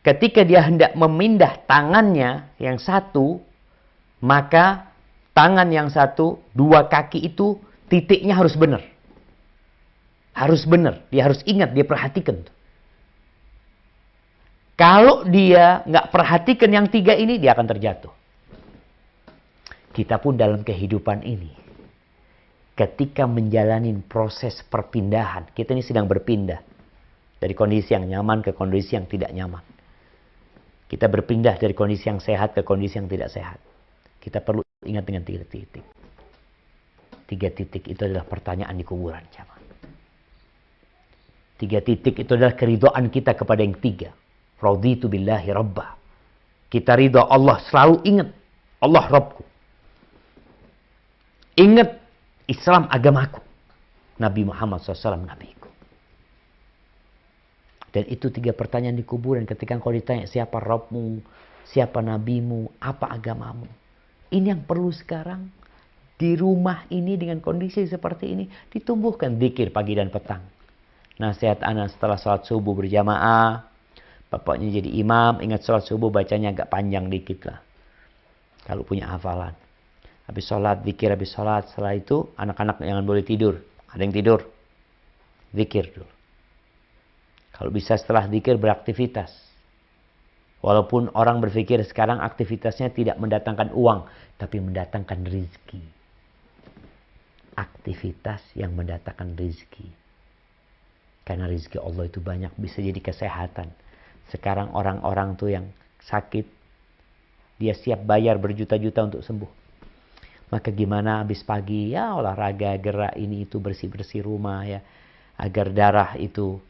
Ketika dia hendak memindah tangannya yang satu, maka tangan yang satu, 2 kaki itu titiknya harus benar. Harus benar, dia harus ingat, dia perhatikan. Kalau dia nggak perhatikan yang 3 ini, dia akan terjatuh. Kita pun dalam kehidupan ini, ketika menjalani proses perpindahan, kita ini sedang berpindah dari kondisi yang nyaman ke kondisi yang tidak nyaman. Kita berpindah dari kondisi yang sehat ke kondisi yang tidak sehat. Kita perlu ingat dengan 3 titik. 3 titik itu adalah pertanyaan di kuburan. 3 titik itu adalah keridhaan kita kepada yang 3. Raditu billahi rabbah. Kita ridha Allah, selalu ingat Allah Rabbku. Ingat Islam agamaku. Nabi Muhammad SAW nabiku. Dan itu 3 pertanyaan di kuburan ketika engkau ditanya siapa Rabbmu, siapa nabimu, apa agamamu. Ini yang perlu sekarang di rumah ini dengan kondisi seperti ini ditumbuhkan zikir pagi dan petang. Nasihat anak setelah sholat subuh berjamaah, bapaknya jadi imam, ingat sholat subuh bacanya agak panjang dikit lah. Kalau punya hafalan. Habis sholat, zikir habis sholat. Setelah itu anak-anak jangan boleh tidur. Ada yang tidur, zikir dulu. Kalau bisa setelah zikir beraktivitas. Walaupun orang berpikir sekarang aktivitasnya tidak mendatangkan uang, tapi mendatangkan rezeki. Aktivitas yang mendatangkan rezeki. Karena rezeki Allah itu banyak, bisa jadi kesehatan. Sekarang orang-orang tuh yang sakit, dia siap bayar berjuta-juta untuk sembuh. Maka gimana habis pagi, ya olahraga, gerak ini itu, bersih-bersih rumah ya. Agar darah itu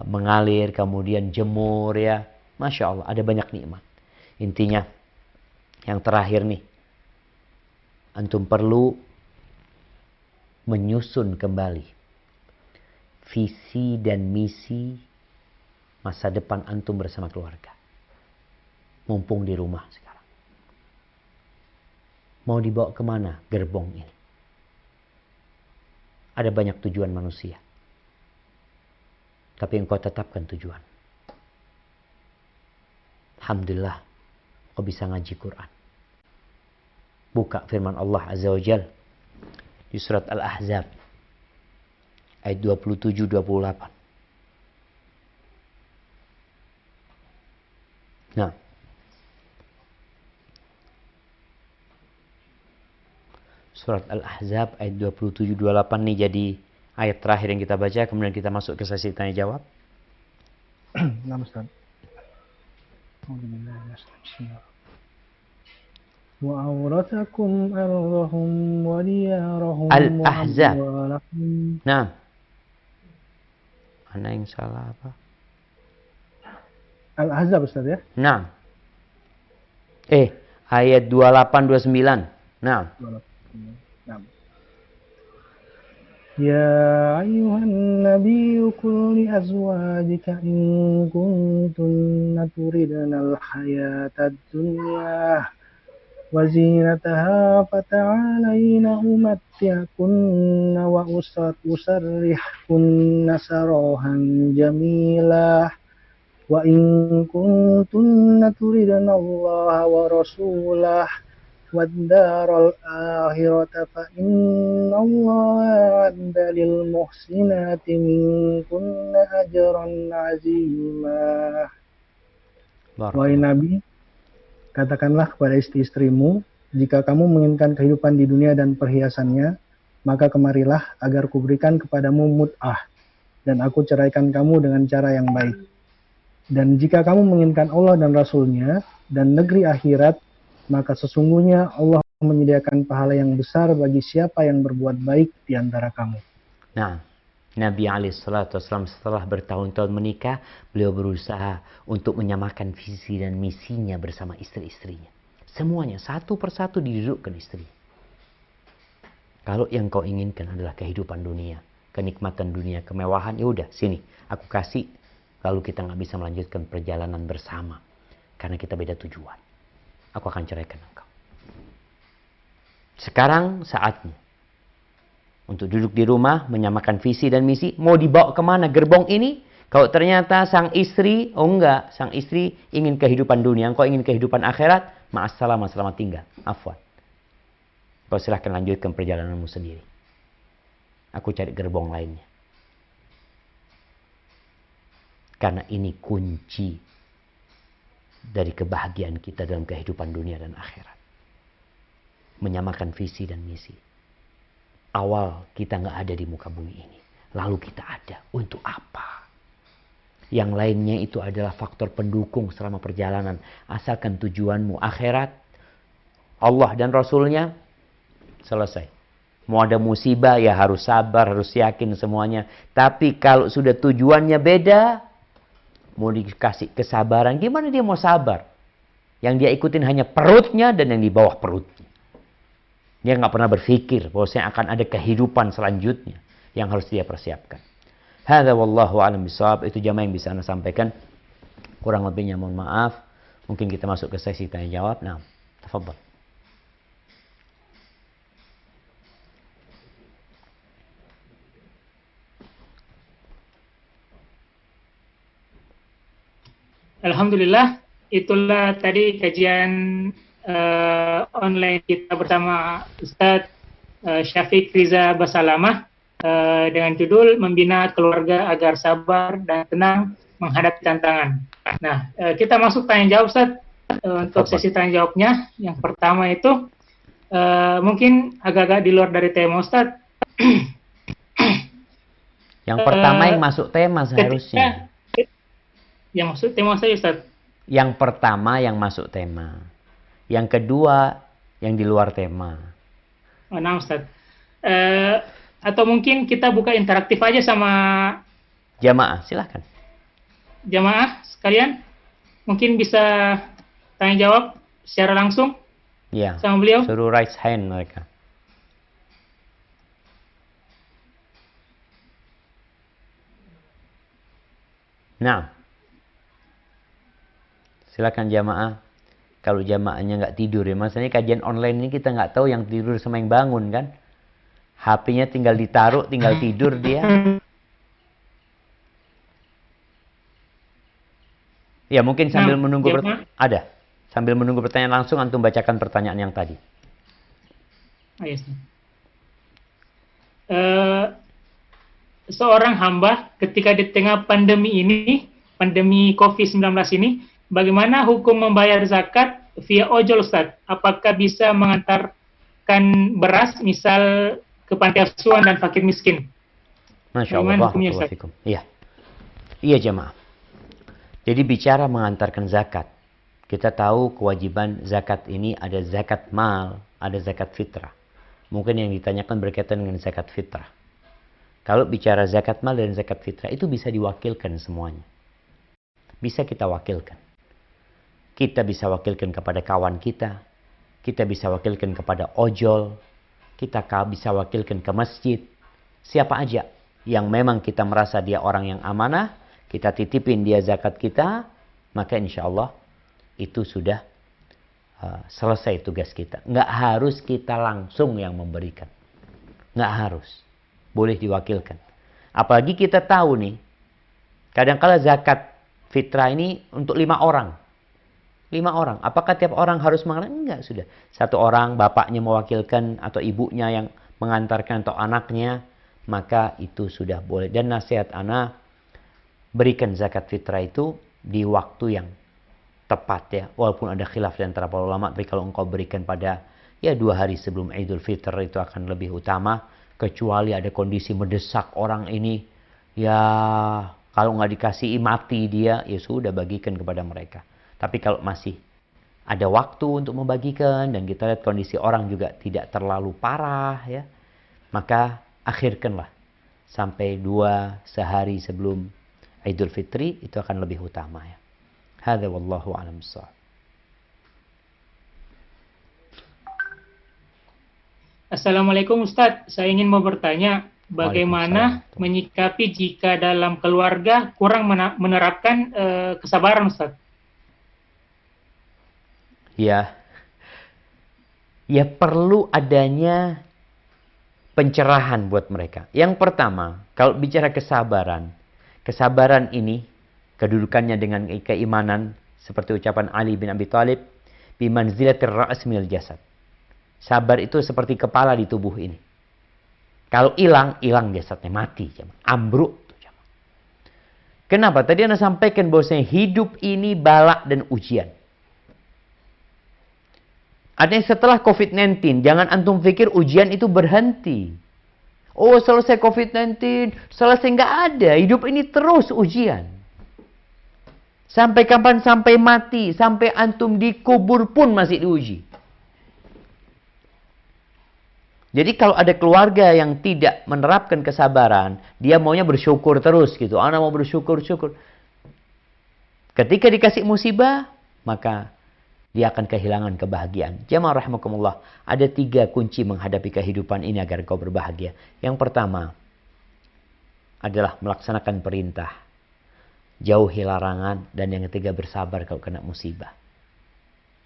mengalir, kemudian jemur ya. Masya Allah, ada banyak nikmat. Intinya, yang terakhir nih, antum perlu menyusun kembali visi dan misi masa depan antum bersama keluarga. Mumpung di rumah sekarang. Mau dibawa kemana gerbong ini? Ada banyak tujuan manusia. Tapi engkau tetapkan tujuan. Alhamdulillah, kau bisa ngaji Quran. Buka firman Allah Azza wa Jal di surat Al-Ahzab ayat 27-28. Nah, surat Al-Ahzab ayat 27-28 nih jadi ayat terakhir yang kita baca. Kemudian kita masuk ke sesi tanya jawab. Nah, Ustaz. وأورثكم أرضهم وديارهم Al-Ahzab. وأموالهم. Nah, mana yang salah apa? Al-Ahzab Ustaz ya? Nah, ayat 28-29. Nah, يا أيها النبي قل لأزواجك إن كنتن تردن الحياة الدنيا وزينتها فتعالين أمتعكن وأسرحكن سراحا جميلا وإن كنتن تردن الله ورسوله والدار الآخرة فإن الله أعد للمحسنات منكن أجرا عظيما. Wahai Nabi, katakanlah kepada istri-istrimu, jika kamu menginginkan kehidupan di dunia dan perhiasannya, maka kemarilah agar kuberikan kepadamu mut'ah, dan aku ceraikan kamu dengan cara yang baik. Dan jika kamu menginginkan Allah dan Rasul-Nya dan negeri akhirat, maka sesungguhnya Allah menyediakan pahala yang besar bagi siapa yang berbuat baik di antara kamu. Nah, Nabi SAW setelah bertahun-tahun menikah, beliau berusaha untuk menyamakan visi dan misinya bersama istri-istrinya. Semuanya satu persatu didudukkan istri. Kalau yang kau inginkan adalah kehidupan dunia, kenikmatan dunia, kemewahan, ya udah sini, aku kasih. Lalu kita nggak bisa melanjutkan perjalanan bersama karena kita beda tujuan. Aku akan ceraikan engkau. Sekarang saatnya untuk duduk di rumah, menyamakan visi dan misi. Mau dibawa kemana gerbong ini? Kalau ternyata sang istri, sang istri ingin kehidupan dunia, engkau ingin kehidupan akhirat, ma'assalam, selamat tinggal. Afwan. Kau silahkan lanjutkan perjalananmu sendiri. Aku cari gerbong lainnya. Karena ini kunci dari kebahagiaan kita dalam kehidupan dunia dan akhirat. Menyamakan visi dan misi. Awal kita nggak ada di muka bumi ini. Lalu kita ada. Untuk apa? Yang lainnya itu adalah faktor pendukung selama perjalanan. Asalkan tujuanmu akhirat, Allah dan Rasulnya, selesai. Mau ada musibah ya harus sabar, harus yakin semuanya. Tapi kalau sudah tujuannya beda, mau dikasih kesabaran, gimana dia mau sabar? Yang dia ikutin hanya perutnya dan yang di bawah perutnya. Dia nggak pernah berpikir bahwasanya akan ada kehidupan selanjutnya yang harus dia persiapkan. Hadza wallahu a'lam bishawab. Itu jamaah yang bisa Anda sampaikan. Kurang lebihnya mohon maaf. Mungkin kita masuk ke sesi tanya jawab. Nah, tafadhal. Alhamdulillah, itulah tadi kajian online kita bersama Ustadz Syafiq Riza Basalamah dengan judul Membina Keluarga Agar Sabar dan Tenang Menghadapi Tantangan. Nah, kita masuk tanya jawab, Ustadz. Untuk sesi tanya jawabnya, yang pertama itu mungkin agak-agak di luar dari tema, Ustadz. Yang pertama yang masuk tema seharusnya. Yang masuk tema saya, Ustaz. Yang pertama yang masuk tema. Yang kedua yang di luar tema. Oh, nah, Ustaz. Atau mungkin kita buka interaktif aja sama Jamaah, silahkan. Jamaah sekalian. Mungkin bisa tanya jawab secara langsung Ya. sama beliau. Suruh raise hand mereka. Nah. Silakan jamaah. Kalau jamaahnya nggak tidur ya. Maksudnya kajian online ini kita nggak tahu yang tidur sama yang bangun kan. HP-nya tinggal ditaruh, tinggal tidur dia. Ya mungkin sambil menunggu ada. Sambil menunggu pertanyaan langsung antum bacakan pertanyaan yang tadi. Yes. Seorang hamba ketika di tengah pandemi ini, pandemi COVID-19 ini, bagaimana hukum membayar zakat via ojol, Ustaz? Apakah bisa mengantarkan beras misal ke panti asuhan dan fakir miskin? Masya Allah. Iya. Iya jemaah. Jadi bicara mengantarkan zakat. Kita tahu kewajiban zakat ini ada zakat mal, ada zakat fitrah. Mungkin yang ditanyakan berkaitan dengan zakat fitrah. Kalau bicara zakat mal dan zakat fitrah itu bisa diwakilkan semuanya. Bisa kita wakilkan. Kita bisa wakilkan kepada kawan kita. Kita bisa wakilkan kepada ojol. Kita bisa wakilkan ke masjid. Siapa aja yang memang kita merasa dia orang yang amanah, kita titipin dia zakat kita, maka insya Allah itu sudah selesai tugas kita. Nggak harus kita langsung yang memberikan. Nggak harus. Boleh diwakilkan. Apalagi kita tahu nih, kadang-kala zakat fitrah ini untuk 5 orang. 5 orang. Apakah tiap orang harus mengantar? Enggak, sudah. 1 orang, bapaknya mewakilkan, atau ibunya yang mengantarkan, atau anaknya, maka itu sudah boleh. Dan nasihat ana, berikan zakat fitrah itu di waktu yang tepat ya. Walaupun ada khilaf di antara para ulama, tapi kalau engkau berikan pada 2 hari sebelum Idul Fitr itu akan lebih utama. Kecuali ada kondisi mendesak orang ini, ya kalau nggak dikasih mati dia, ya sudah bagikan kepada mereka. Tapi kalau masih ada waktu untuk membagikan dan kita lihat kondisi orang juga tidak terlalu parah ya, maka akhirkanlah sampai 2 sehari sebelum Idul Fitri, itu akan lebih utama ya. Hadza wallahu a'lam bishawab. Assalamualaikum Ustadz, saya ingin mau bertanya bagaimana menyikapi jika dalam keluarga kurang menerapkan kesabaran, Ustadz? Ya perlu adanya pencerahan buat mereka. Yang pertama, kalau bicara kesabaran ini kedudukannya dengan keimanan seperti ucapan Ali bin Abi Thalib, bimanzilatir ra's minal jasad. Sabar itu seperti kepala di tubuh ini. Kalau hilang jasadnya, mati. Ambruk. Kenapa? Tadi Anda sampaikan bahwasanya hidup ini bala dan ujian. Artinya setelah COVID-19, jangan antum pikir ujian itu berhenti. Oh, selesai COVID-19, selesai, nggak ada. Hidup ini terus ujian. Sampai kapan? Sampai mati. Sampai antum dikubur pun masih diuji. Jadi kalau ada keluarga yang tidak menerapkan kesabaran, dia maunya bersyukur terus gitu. Anak mau bersyukur. Ketika dikasih musibah, maka dia akan kehilangan kebahagiaan. Jamaah rahimakumullah, ada 3 kunci menghadapi kehidupan ini agar kau berbahagia. Yang pertama adalah melaksanakan perintah, jauhi larangan, dan yang ketiga bersabar kalau kena musibah.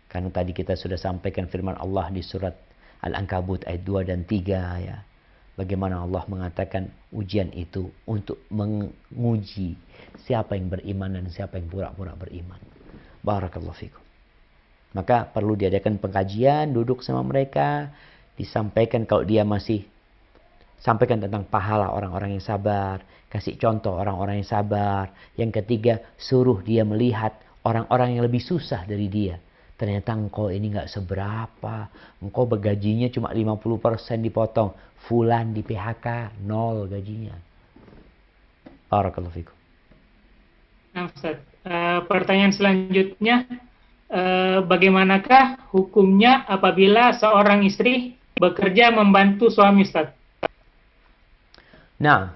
Karena tadi kita sudah sampaikan firman Allah di surat Al-Ankabut ayat 2 dan 3 ya. Bagaimana Allah mengatakan ujian itu untuk menguji siapa yang beriman dan siapa yang pura-pura beriman. Barakallahu fikum. Maka perlu diadakan pengkajian, duduk sama mereka, disampaikan kalau dia masih, sampaikan tentang pahala orang-orang yang sabar, kasih contoh orang-orang yang sabar. Yang ketiga, suruh dia melihat orang-orang yang lebih susah dari dia. Ternyata engkau ini nggak seberapa, engkau bergajinya cuma 50% dipotong, fulan di PHK, 0 gajinya. Barakallahu fikum. Nah, Ustaz, pertanyaan selanjutnya, bagaimanakah hukumnya apabila seorang istri bekerja membantu suami, Ustaz? Nah,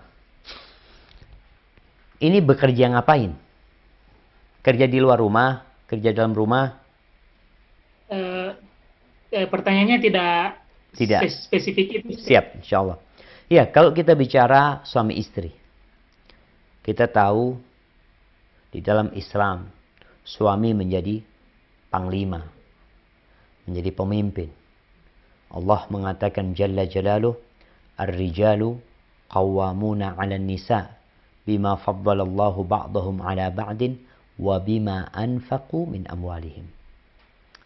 ini bekerja ngapain? Kerja di luar rumah, kerja dalam rumah? Pertanyaannya tidak spesifik itu. Siap, insya Allah. Ya, kalau kita bicara suami istri, kita tahu di dalam Islam suami menjadi panglima, menjadi pemimpin. Allah mengatakan Jalla Jalaluh, Ar-rijalu qawwamuna 'alan nisa bima faddalallahu ba'dahum 'ala ba'din wa bima anfaqu min amwalihim.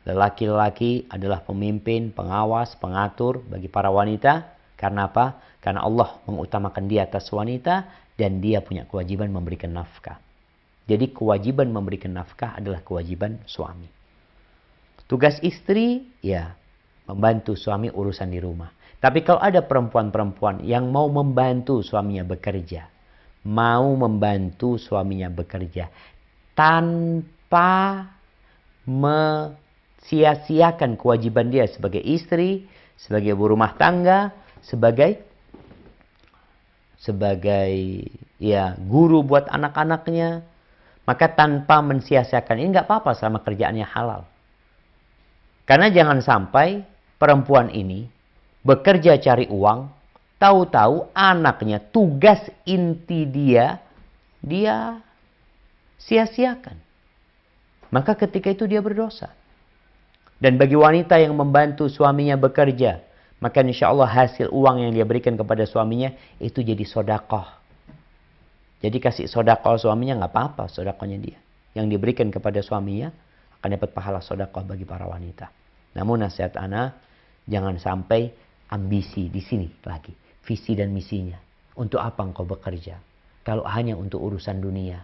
Lelaki-lelaki adalah pemimpin, pengawas, pengatur bagi para wanita. Karena apa? Karena Allah mengutamakan dia atas wanita dan dia punya kewajiban memberikan nafkah. Jadi kewajiban memberikan nafkah adalah kewajiban suami. Tugas istri, ya, membantu suami urusan di rumah. Tapi kalau ada perempuan-perempuan yang mau membantu suaminya bekerja, tanpa sia-siakan kewajiban dia sebagai istri, sebagai ibu rumah tangga, sebagai ya guru buat anak-anaknya, maka tanpa mensia-siakan ini nggak apa-apa selama kerjaannya halal. Karena jangan sampai perempuan ini bekerja cari uang, tahu-tahu anaknya, tugas inti dia sia-siakan. Maka ketika itu dia berdosa. Dan bagi wanita yang membantu suaminya bekerja, maka insya Allah hasil uang yang dia berikan kepada suaminya itu jadi sodakoh. Jadi kasih sodakoh suaminya nggak apa-apa, sodakohnya dia. Yang diberikan kepada suaminya akan dapat pahala sodakoh bagi para wanita. Namun nasihat ana, jangan sampai ambisi di sini lagi, visi dan misinya. Untuk apa engkau bekerja? Kalau hanya untuk urusan dunia,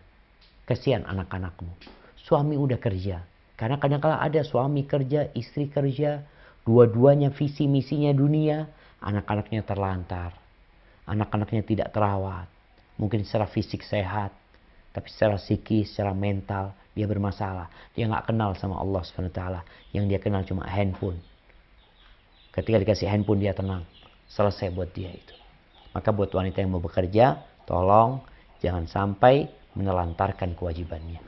kasihan anak-anakmu. Suami udah kerja. Karena kadang-kala ada suami kerja, istri kerja, dua-duanya visi misinya dunia, anak-anaknya terlantar. Anak-anaknya tidak terawat. Mungkin secara fisik sehat, tapi secara psikis, secara mental, dia bermasalah. Dia nggak kenal sama Allah SWT. Yang dia kenal cuma handphone. Ketika dikasih handphone dia tenang. Selesai buat dia itu. Maka buat wanita yang mau bekerja, tolong jangan sampai menelantarkan kewajibannya.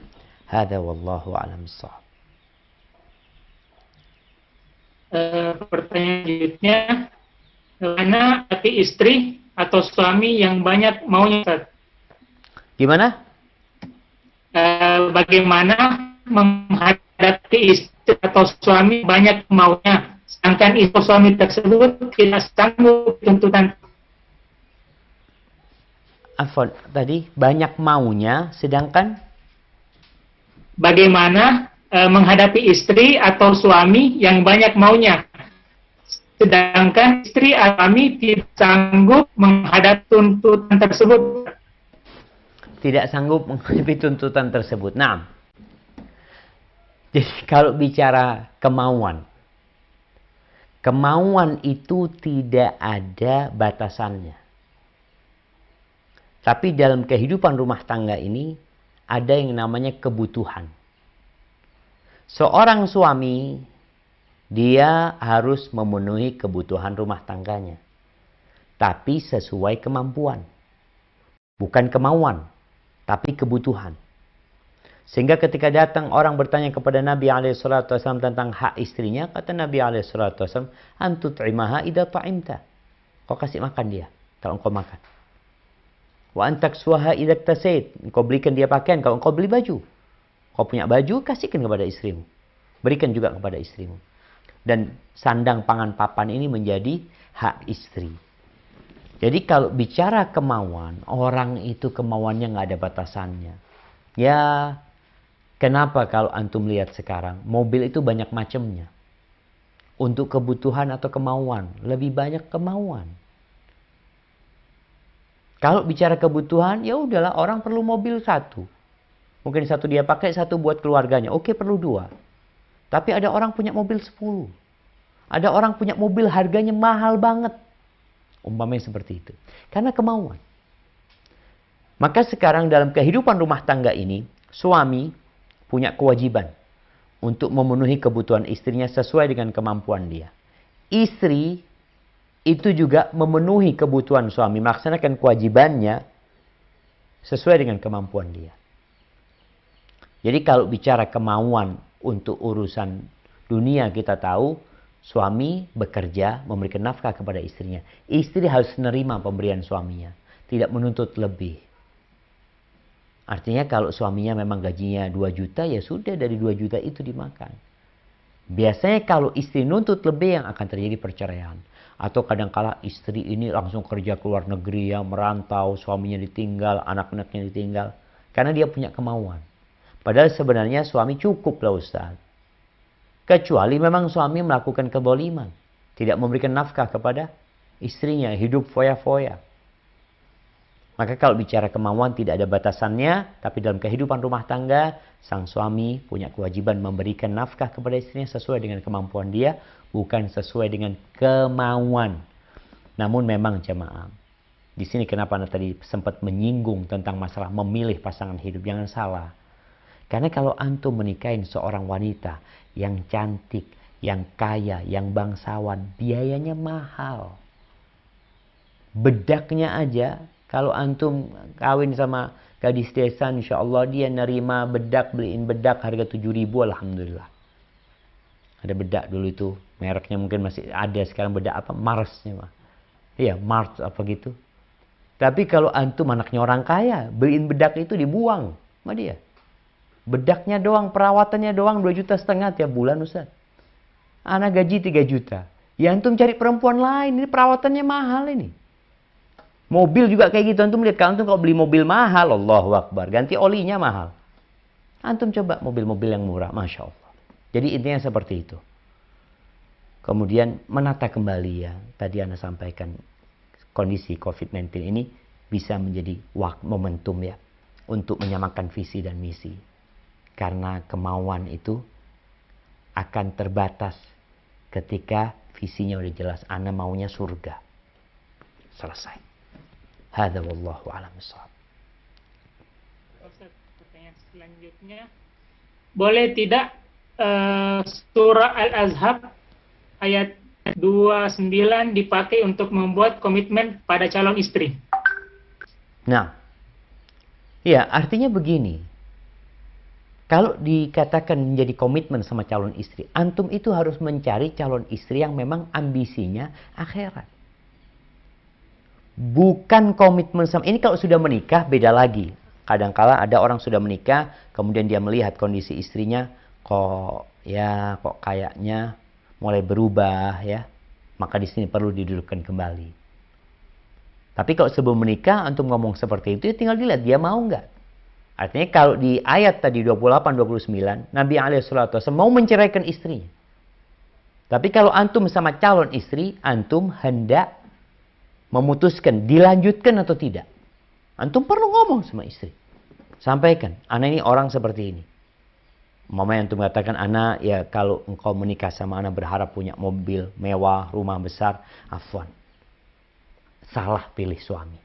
Hadza wallahu a'lam bissawab. Pertanyaan selanjutnya, mana hati istri atau suami yang banyak maunya, Ustaz? Gimana? Bagaimana menghadapi istri atau suami banyak maunya, sedangkan istri suami tersebut tidak sanggup tuntutan? Afwan, tadi banyak maunya, sedangkan bagaimana menghadapi istri atau suami yang banyak maunya, sedangkan istri atau suami tidak sanggup menghadapi tuntutan tersebut. tidak sanggup menghadapi tuntutan tersebut. Nah, jadi kalau bicara kemauan, kemauan itu tidak ada batasannya. Tapi dalam kehidupan rumah tangga ini ada yang namanya kebutuhan. Seorang suami, dia harus memenuhi kebutuhan rumah tangganya. Tapi sesuai kemampuan. Bukan kemauan, tapi kebutuhan. Sehingga ketika datang orang bertanya kepada Nabi SAW tentang hak istrinya, kata Nabi SAW, "Antut'imaha idza ta'imta." Kau kasih makan dia kalau engkau makan. Wa antaksuha idza iktasait. Engkau belikan dia pakaian kalau engkau beli baju. Kau punya baju, kasihkan kepada istrimu. Berikan juga kepada istrimu. Dan sandang pangan papan ini menjadi hak istri. Jadi kalau bicara kemauan, orang itu kemauannya nggak ada batasannya. Ya, kenapa kalau antum lihat sekarang, mobil itu banyak macamnya. Untuk kebutuhan atau kemauan, lebih banyak kemauan. Kalau bicara kebutuhan, ya udahlah orang perlu mobil satu. Mungkin satu dia pakai, satu buat keluarganya. Oke, perlu dua. Tapi ada orang punya mobil 10. Ada orang punya mobil harganya mahal banget. Umpamanya seperti itu. Karena kemauan. Maka sekarang dalam kehidupan rumah tangga ini, suami punya kewajiban untuk memenuhi kebutuhan istrinya sesuai dengan kemampuan dia. Istri itu juga memenuhi kebutuhan suami, melaksanakan kewajibannya sesuai dengan kemampuan dia. Jadi kalau bicara kemauan untuk urusan dunia, kita tahu suami bekerja memberikan nafkah kepada istrinya. Istri harus menerima pemberian suaminya, tidak menuntut lebih. Artinya kalau suaminya memang gajinya 2 juta, ya sudah dari 2 juta itu dimakan. Biasanya kalau istri nuntut lebih yang akan terjadi perceraian. Atau kadang-kala istri ini langsung kerja ke luar negeri, ya, merantau, suaminya ditinggal, anak-anaknya ditinggal. Karena dia punya kemauan. Padahal sebenarnya suami cukup lah Ustaz. Kecuali memang suami melakukan kezaliman. Tidak memberikan nafkah kepada istrinya, hidup foya-foya. Maka kalau bicara kemauan tidak ada batasannya. Tapi dalam kehidupan rumah tangga, sang suami punya kewajiban memberikan nafkah kepada istrinya sesuai dengan kemampuan dia. Bukan sesuai dengan kemauan. Namun memang jemaah, di sini kenapa Anda tadi sempat menyinggung tentang masalah memilih pasangan hidup. Jangan salah. Karena kalau antum menikahin seorang wanita yang cantik, yang kaya, yang bangsawan, biayanya mahal. Bedaknya aja, kalau antum kawin sama gadis desa, insya Allah dia nerima bedak, beliin bedak harga 7.000, alhamdulillah. Ada bedak dulu itu, mereknya mungkin masih ada sekarang, bedak apa? Marsnya mah. Iya, Mars apa gitu. Tapi kalau antum anaknya orang kaya, beliin bedak itu dibuang sama dia. Bedaknya doang, perawatannya doang 2,5 juta tiap bulan Ustaz. Anak gaji 3 juta. Ya antum cari perempuan lain, ini perawatannya mahal ini. Mobil juga kayak gitu, antum lihat kalau antum beli mobil mahal, Allahu Akbar, ganti olinya mahal. Antum coba mobil-mobil yang murah, Masya Allah. Jadi intinya seperti itu. Kemudian menata kembali ya, tadi Anda sampaikan kondisi COVID-19 ini bisa menjadi momentum ya untuk menyamakan visi dan misi. Karena kemauan itu akan terbatas ketika visinya udah jelas. Anda maunya surga. Selesai. Hadza wallahu a'lam bishawab. Pertanyaan selanjutnya, boleh tidak surah Al-Ahzab ayat 29 dipakai untuk membuat komitmen pada calon istri? Nah, ya artinya begini. Kalau dikatakan menjadi komitmen sama calon istri, antum itu harus mencari calon istri yang memang ambisinya akhirat. Bukan komitmen sama, ini kalau sudah menikah beda lagi. Kadangkala ada orang sudah menikah, kemudian dia melihat kondisi istrinya, kok kayaknya mulai berubah ya. Maka di sini perlu didudukkan kembali. Tapi kalau sebelum menikah antum ngomong seperti itu, ya tinggal dilihat dia mau nggak. Artinya kalau di ayat tadi 28-29, Nabi SAW mau menceraikan istrinya. Tapi kalau antum sama calon istri, antum hendak memutuskan dilanjutkan atau tidak. Antum perlu ngomong sama istri. Sampaikan, ana ini orang seperti ini. Mama yang tuh mengatakan, ana ya kalau engkau menikah sama ana berharap punya mobil mewah, rumah besar, afwan. Salah pilih suami.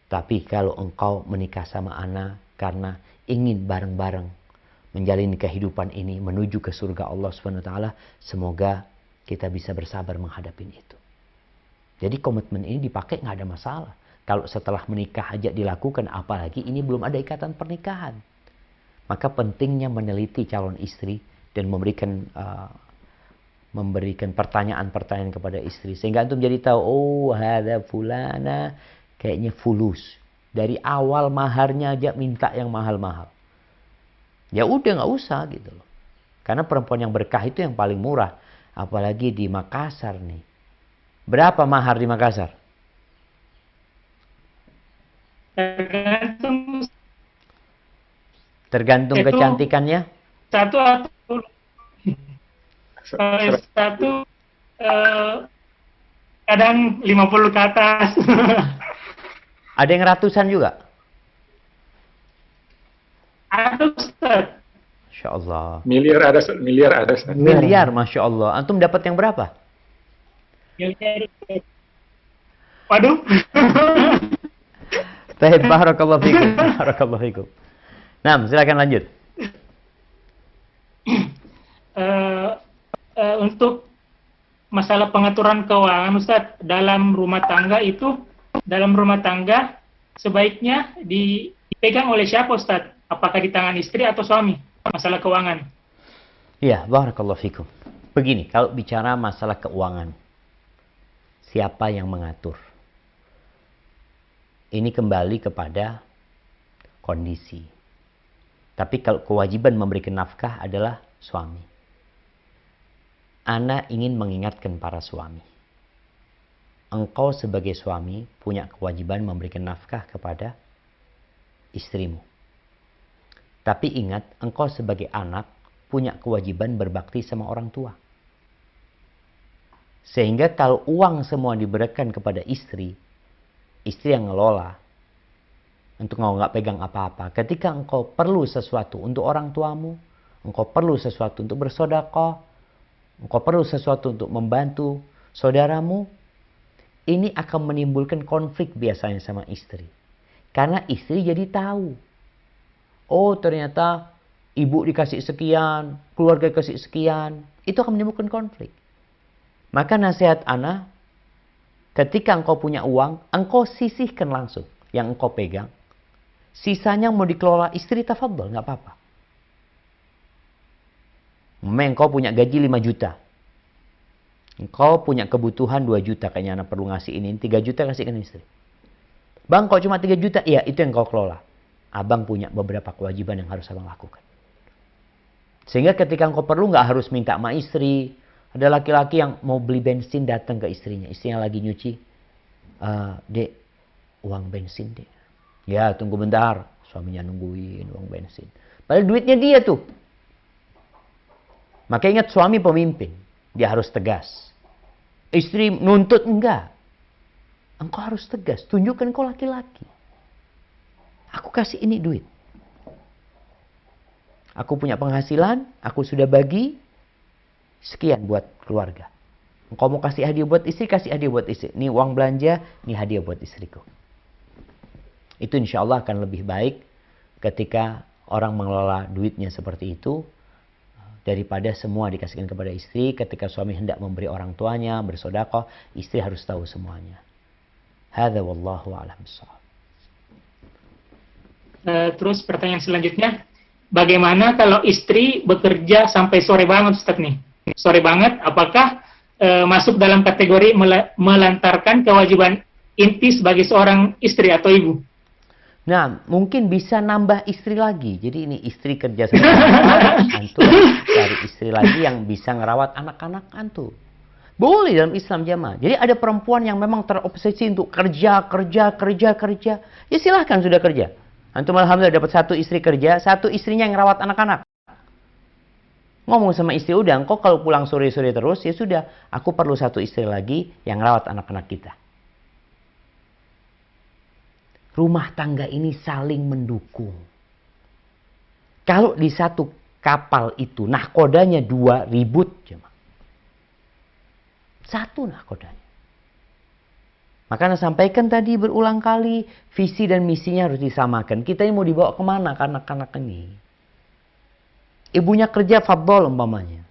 Tapi kalau engkau menikah sama ana karena ingin bareng-bareng menjalani kehidupan ini menuju ke surga Allah Subhanahu wa taala, semoga kita bisa bersabar menghadapi itu. Jadi komitmen ini dipakai nggak ada masalah. Kalau setelah menikah aja dilakukan, apalagi ini belum ada ikatan pernikahan. Maka pentingnya meneliti calon istri dan memberikan pertanyaan-pertanyaan kepada istri. Sehingga antum jadi tahu, oh ada fulana kayaknya fulus. Dari awal maharnya aja minta yang mahal-mahal. Ya udah nggak usah gitu loh. Karena perempuan yang berkah itu yang paling murah. Apalagi di Makassar nih. Berapa mahar di Makassar? Tergantung Itu kecantikannya. satu kadang 50 ke atas. Ada yang ratusan juga. Ada Ustaz. Masya Allah. Miliar ada, miliar ada. Miliar, Masya Allah. Antum dapat yang berapa? Waduh. Baik, barakallahu fikum. Barakallahu fikum. Nah, silakan lanjut. Untuk masalah pengaturan keuangan Ustaz, dalam rumah tangga sebaiknya dipegang oleh siapa Ustaz? Apakah di tangan istri atau suami? Masalah keuangan. Iya, barakallahu fikum. Begini, kalau bicara masalah keuangan, siapa yang mengatur? Ini kembali kepada kondisi. Tapi kalau kewajiban memberikan nafkah adalah suami. Ana ingin mengingatkan para suami. Engkau sebagai suami punya kewajiban memberikan nafkah kepada istrimu. Tapi ingat, engkau sebagai anak punya kewajiban berbakti sama orang tua. Sehingga kalau uang semua diberikan kepada istri yang ngelola, untuk nggak pegang apa-apa. Ketika engkau perlu sesuatu untuk orang tuamu, engkau perlu sesuatu untuk bersedekah, engkau perlu sesuatu untuk membantu saudaramu, ini akan menimbulkan konflik biasanya sama istri. Karena istri jadi tahu, oh ternyata ibu dikasih sekian, keluarga dikasih sekian, itu akan menimbulkan konflik. Maka nasihat ana, ketika engkau punya uang, engkau sisihkan langsung yang engkau pegang. Sisanya mau dikelola istri, tafadhol, nggak apa-apa. Engkau punya gaji 5 juta. Engkau punya kebutuhan 2 juta, kayaknya anak perlu ngasih ini, 3 juta kasihkan istri. Bang, kok cuma 3 juta? Iya, itu yang kau kelola. Abang punya beberapa kewajiban yang harus abang lakukan. Sehingga ketika engkau perlu, nggak harus minta sama istri. Ada laki-laki yang mau beli bensin datang ke istrinya. Istrinya lagi nyuci. Dek, uang bensin dek. Ya, tunggu bentar. Suaminya nungguin uang bensin. Padahal duitnya dia tuh. Maka ingat, suami pemimpin. Dia harus tegas. Istri nuntut, enggak. Engkau harus tegas. Tunjukkan kau laki-laki. Aku kasih ini duit. Aku punya penghasilan. Aku sudah bagi. Sekian buat keluarga. Engkau mau kasih hadiah buat istri, kasih hadiah buat istri. Ini uang belanja, ini hadiah buat istriku. Itu insya Allah akan lebih baik ketika orang mengelola duitnya seperti itu. Daripada semua dikasihkan kepada istri. Ketika suami hendak memberi orang tuanya, bersedekah, istri harus tahu semuanya. Hadza wallahu a'lam bishawab. Terus pertanyaan selanjutnya, bagaimana kalau istri bekerja sampai sore banget Ustaz nih? Sore banget, apakah masuk dalam kategori melantarkan kewajiban inti sebagai seorang istri atau ibu? Nah, mungkin bisa nambah istri lagi. Jadi ini istri kerja sama antum, cari istri lagi yang bisa ngerawat anak-anak antum. Boleh dalam Islam jamaah. Jadi ada perempuan yang memang terobsesi untuk kerja. Ya silahkan sudah kerja. Antum alhamdulillah dapat 1 istri kerja, 1 istrinya yang ngerawat anak-anak. Ngomong sama istri, udah engkau kalau pulang sore-sore terus, ya sudah. Aku perlu 1 istri lagi yang ngerawat anak-anak kita. rumah tangga ini saling mendukung. Kalau di satu kapal itu nahkodanya 2 ribut, satu nahkodanya. Makanya sampaikan tadi berulang kali, visi dan misinya harus disamakan. Kita ini mau dibawa kemana anak-anak ini? Ibunya kerja fadhol umpamanya.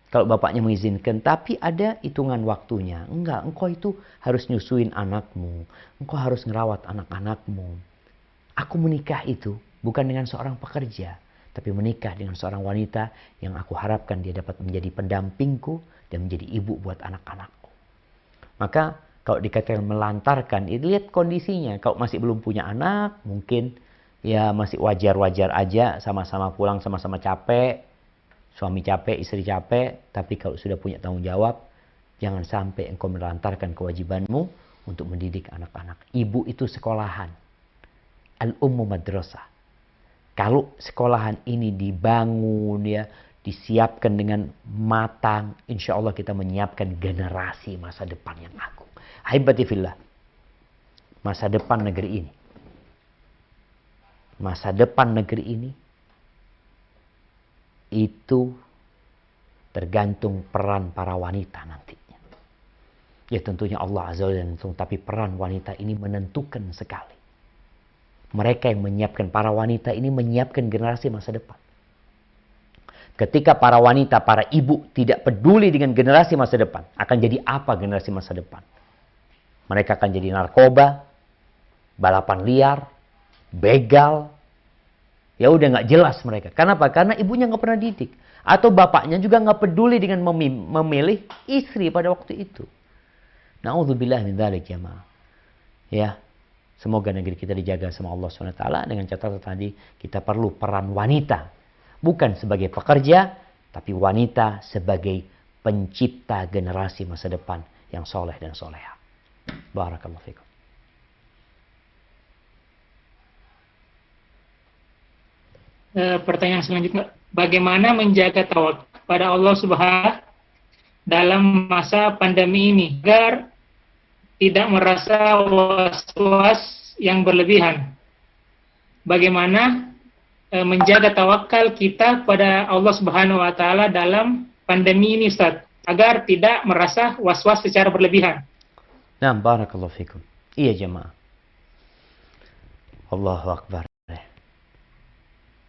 Kalau bapaknya mengizinkan, tapi ada hitungan waktunya. Enggak, engkau itu harus nyusuin anakmu. Engkau harus ngerawat anak-anakmu. Aku menikah itu bukan dengan seorang pekerja, tapi menikah dengan seorang wanita yang aku harapkan dia dapat menjadi pendampingku dan menjadi ibu buat anak-anakku. Maka kalau dikatakan melantarkan, lihat kondisinya. Kalau masih belum punya anak, mungkin ya masih wajar-wajar aja, sama-sama pulang, sama-sama capek. Suami capek, istri capek. Tapi kalau sudah punya tanggung jawab, jangan sampai engkau melantarkan kewajibanmu untuk mendidik anak-anak. Ibu itu sekolahan. Al-ummu madrasah. Kalau sekolahan ini dibangun, ya, disiapkan dengan matang, insya Allah kita menyiapkan generasi masa depan yang agung. Haibati fillah. Masa depan negeri ini. Masa depan negeri ini itu tergantung peran para wanita nantinya. Ya tentunya Allah Azza wa Jalla, tapi peran wanita ini menentukan sekali. Mereka yang menyiapkan, para wanita ini menyiapkan generasi masa depan. Ketika para wanita, para ibu tidak peduli dengan generasi masa depan, akan jadi apa generasi masa depan? Mereka akan jadi narkoba, balapan liar, begal. Ya udah nggak jelas mereka. Kenapa? Karena ibunya nggak pernah didik. Atau bapaknya juga nggak peduli dengan memilih istri pada waktu itu. Na'udzubillah min dzalik jamaah. Ya, semoga negeri kita dijaga sama Allah SWT. Dengan catatan tadi, kita perlu peran wanita. Bukan sebagai pekerja, tapi wanita sebagai pencipta generasi masa depan yang soleh dan soleha. Barakallahu fikum. Pertanyaan selanjutnya, bagaimana menjaga tawakal pada Allah Subhanahu dalam masa pandemi ini agar tidak merasa was-was yang berlebihan? Bagaimana menjaga tawakal kita pada Allah Subhanahu wa taala dalam pandemi ini, Ustaz, agar tidak merasa was-was secara berlebihan? Nah, barakallahu fikum. Iya jemaah. Allahu Akbar.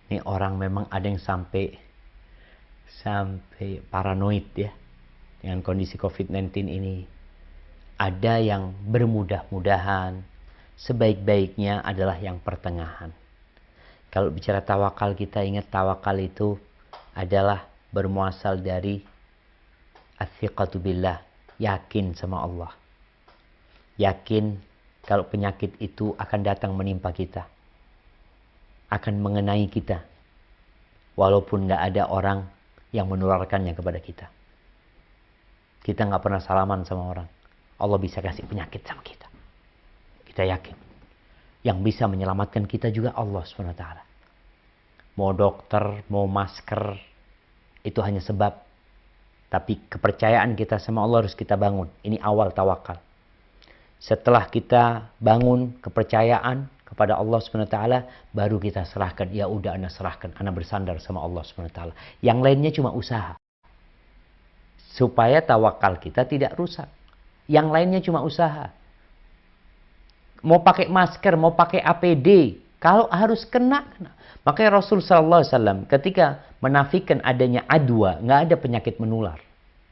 Ini orang memang ada yang sampai paranoid ya dengan kondisi COVID-19 ini. Ada yang bermudah-mudahan, sebaik-baiknya adalah yang pertengahan. Kalau bicara tawakal, kita ingat tawakal itu adalah bermuasal dari as-siqatu billah, yakin sama Allah. Yakin kalau penyakit itu akan datang menimpa kita, akan mengenai kita, walaupun nggak ada orang yang menularkannya kepada kita. Kita nggak pernah salaman sama orang, Allah bisa kasih penyakit sama kita. Kita yakin, yang bisa menyelamatkan kita juga Allah SWT. Mau dokter, mau masker, itu hanya sebab. Tapi kepercayaan kita sama Allah harus kita bangun. Ini awal tawakal. Setelah kita bangun kepercayaan kepada Allah SWT, baru kita serahkan. Ya udah, ana serahkan, ana bersandar sama Allah SWT. Yang lainnya cuma usaha. Supaya tawakal kita tidak rusak. Yang lainnya cuma usaha. Mau pakai masker, mau pakai APD, kalau harus kena. Makanya Rasul SAW ketika menafikan adanya adwa, nggak ada penyakit menular.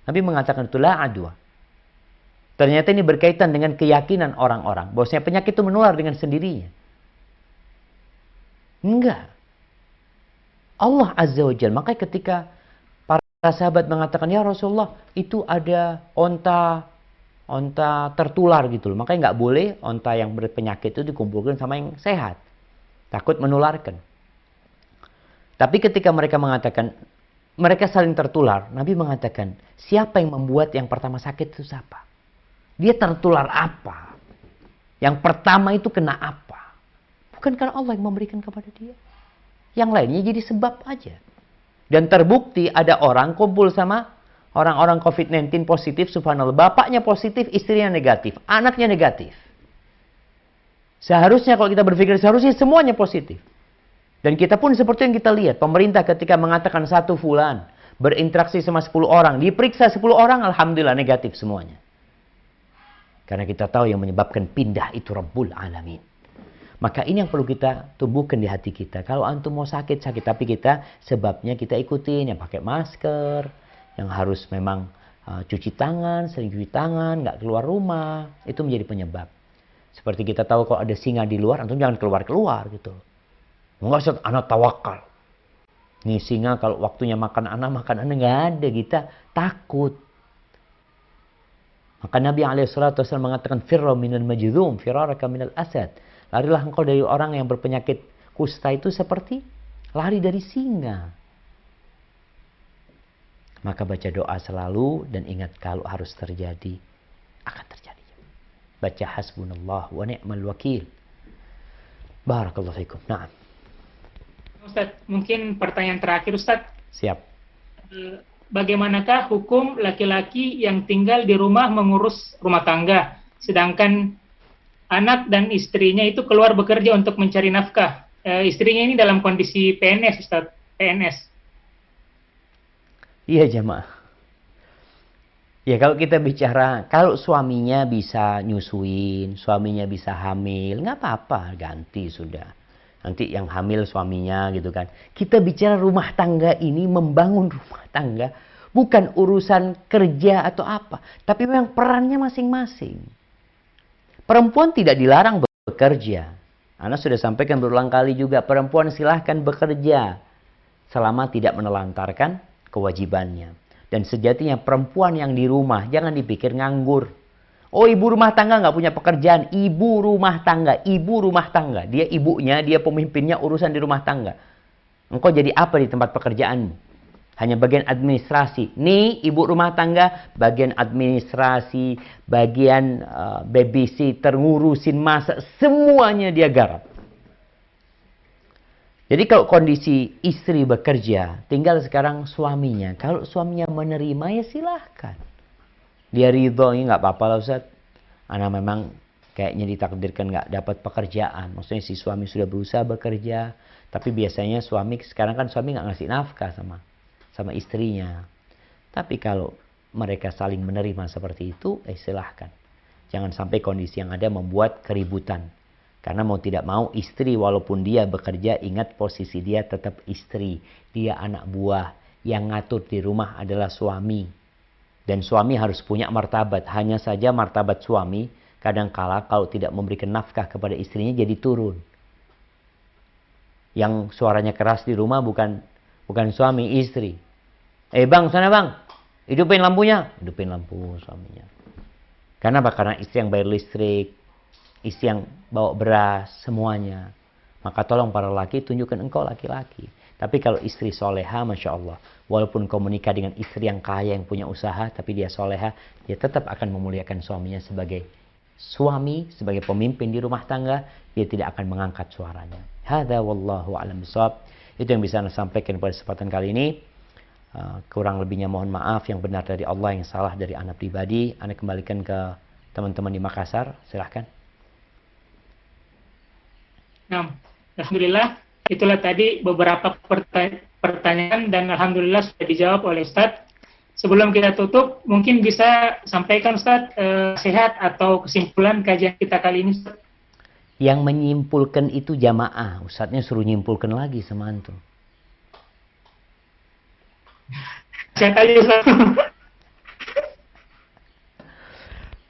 Nabi mengatakan itulah adwa. Ternyata ini berkaitan dengan keyakinan orang-orang bahwasanya penyakit itu menular dengan sendirinya. Enggak. Allah Azza wa Jalla. Makanya ketika para sahabat mengatakan, ya Rasulullah, itu ada onta tertular gitu loh. Makanya nggak boleh onta yang berpenyakit itu dikumpulkan sama yang sehat. Takut menularkan. Tapi ketika mereka mengatakan, mereka saling tertular, Nabi mengatakan, siapa yang membuat yang pertama sakit itu siapa? Dia tertular apa? Yang pertama itu kena apa? Bukan karena Allah yang memberikan kepada dia. Yang lainnya jadi sebab aja. Dan terbukti ada orang kumpul sama orang-orang COVID-19 positif, subhanallah. Bapaknya positif, istrinya negatif, anaknya negatif. Seharusnya kalau kita berpikir, seharusnya semuanya positif. Dan kita pun seperti yang kita lihat, pemerintah ketika mengatakan satu fulan berinteraksi sama 10 orang, diperiksa 10 orang, alhamdulillah negatif semuanya. Karena kita tahu yang menyebabkan pindah itu Rabbul Alamin. Maka ini yang perlu kita tumbuhkan di hati kita. Kalau antum mau sakit-sakit, tapi kita sebabnya kita ikutin, yang pakai masker, yang harus memang cuci tangan, sering cuci tangan, nggak keluar rumah, itu menjadi penyebab. Seperti kita tahu kalau ada singa di luar, antum jangan keluar-keluar gitu. Enggak usah anak tawakal. Nih singa kalau waktunya makan anak nggak ada, kita takut. Maka Nabi SAW mengatakan, firra minal majdhum, firaraka minal asad. Larilah engkau dari orang yang berpenyakit kusta itu seperti lari dari singa. Maka baca doa selalu dan ingat kalau harus terjadi, akan terjadi. Baca hasbunallah wa ni'mal wakil. Barakallahu fikum. Naam. Ustaz, mungkin pertanyaan terakhir Ustaz. Siap. Bagaimanakah hukum laki-laki yang tinggal di rumah mengurus rumah tangga, sedangkan anak dan istrinya itu keluar bekerja untuk mencari nafkah? Istrinya ini dalam kondisi PNS Ustaz, PNS. Iya jamaah. Ya kalau kita bicara, kalau suaminya bisa nyusuin, suaminya bisa hamil, nggak apa-apa, ganti sudah. Nanti yang hamil suaminya gitu kan. Kita bicara rumah tangga ini, membangun rumah tangga, bukan urusan kerja atau apa. Tapi memang perannya masing-masing. Perempuan tidak dilarang bekerja. Ana sudah sampaikan berulang kali juga, perempuan silahkan bekerja. Selama tidak menelantarkan kewajibannya. Dan sejatinya perempuan yang di rumah, jangan dipikir nganggur. Oh ibu rumah tangga nggak punya pekerjaan. Ibu rumah tangga, ibu rumah tangga. Dia ibunya, dia pemimpinnya, urusan di rumah tangga. Engkau jadi apa di tempat pekerjaanmu? Hanya bagian administrasi. Nih ibu rumah tangga, bagian administrasi, bagian babysitter, ngurusin masak, semuanya dia garap. Jadi kalau kondisi istri bekerja, tinggal sekarang suaminya. Kalau suaminya menerima ya silahkan. Dia ridho, nggak apa-apa lah Ustaz. Anak memang kayaknya ditakdirkan nggak dapat pekerjaan. Maksudnya si suami sudah berusaha bekerja. Tapi biasanya suami, sekarang kan suami nggak ngasih nafkah sama istrinya. Tapi kalau mereka saling menerima seperti itu, silahkan. Jangan sampai kondisi yang ada membuat keributan. Karena mau tidak mau istri walaupun dia bekerja, ingat posisi dia tetap istri. Dia anak buah. Yang ngatur di rumah adalah suami. Dan suami harus punya martabat. Hanya saja martabat suami kadangkala kalau tidak memberikan nafkah kepada istrinya jadi turun. Yang suaranya keras di rumah bukan suami, istri. Bang, sana bang. Hidupin lampunya. Hidupin lampu suaminya. Karena apa? Karena istri yang bayar listrik. Istri yang bawa beras, semuanya. Maka tolong para laki, tunjukkan engkau laki-laki. Tapi kalau istri soleha, Masya Allah. Walaupun kau menikah dengan istri yang kaya, yang punya usaha, tapi dia soleha, dia tetap akan memuliakan suaminya sebagai suami, sebagai pemimpin di rumah tangga. Dia tidak akan mengangkat suaranya. Hadza wallahu a'lam bishawab. Itu yang bisa saya sampaikan pada kesempatan kali ini. Kurang lebihnya mohon maaf. Yang benar dari Allah, yang salah dari anak pribadi. Anda kembalikan ke teman-teman di Makassar. Silahkan. Nah, alhamdulillah itulah tadi beberapa pertanyaan dan alhamdulillah sudah dijawab oleh Ustadz. Sebelum kita tutup, mungkin bisa sampaikan Ustadz sehat atau kesimpulan kajian kita kali ini Ustadz. Yang menyimpulkan itu jamaah. Ustadznya suruh nyimpulkan lagi sama antum. Sehat aja Ustadz.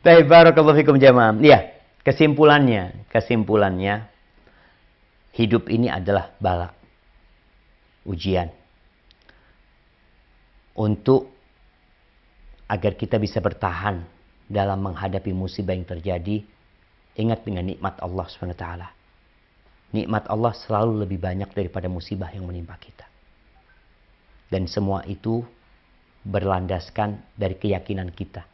Baik, barakallahu fikum jamaah. Ya, kesimpulannya. Hidup ini adalah balak, ujian. Untuk agar kita bisa bertahan dalam menghadapi musibah yang terjadi, ingat dengan nikmat Allah SWT. Nikmat Allah selalu lebih banyak daripada musibah yang menimpa kita. Dan semua itu berlandaskan dari keyakinan kita.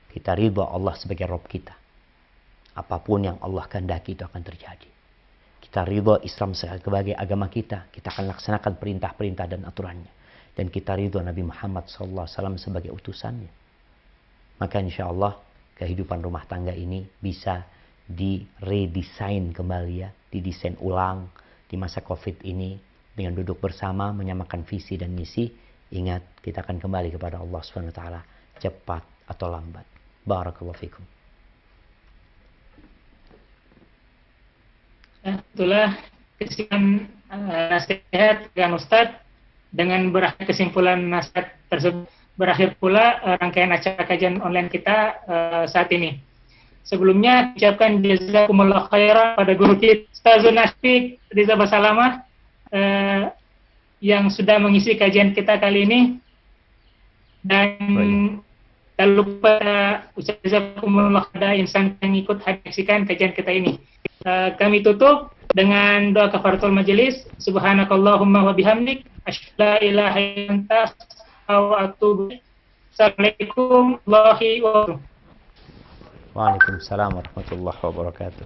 Kita ridha Allah sebagai Rabb kita. Apapun yang Allah kehendaki itu akan terjadi. Kita ridho Islam sebagai agama kita. Kita akan laksanakan perintah-perintah dan aturannya. Dan kita ridho Nabi Muhammad SAW sebagai utusannya. Maka insya Allah kehidupan rumah tangga ini bisa diredesain kembali ya, didesain ulang di masa Covid ini dengan duduk bersama menyamakan visi dan misi. Ingat, kita akan kembali kepada Allah Subhanahu wa taala cepat atau lambat. Barakallahu fikum. Itulah kesimpulan nasihat dengan Ustadz. Dengan berakhir kesimpulan nasihat tersebut, berakhir pula rangkaian acara kajian online kita saat ini. Sebelumnya, ucapkan jazakumullah khairan pada guru kita, Ustazun Asfiq Riza Basalamah, yang sudah mengisi kajian kita kali ini. Dan tak lupa ucap jazakumullah pada insan yang ikut menyaksikan kajian kita ini. Kami tutup dengan doa kafaratul majelis. Subhanakallahumma wa bihamdik, asyhadu an la ilaha illa anta, astaghfiruka wa atubu ilaik. Assalamualaikum warahmatullahi wabarakatuh. Waalaikumsalam warahmatullahi wabarakatuh.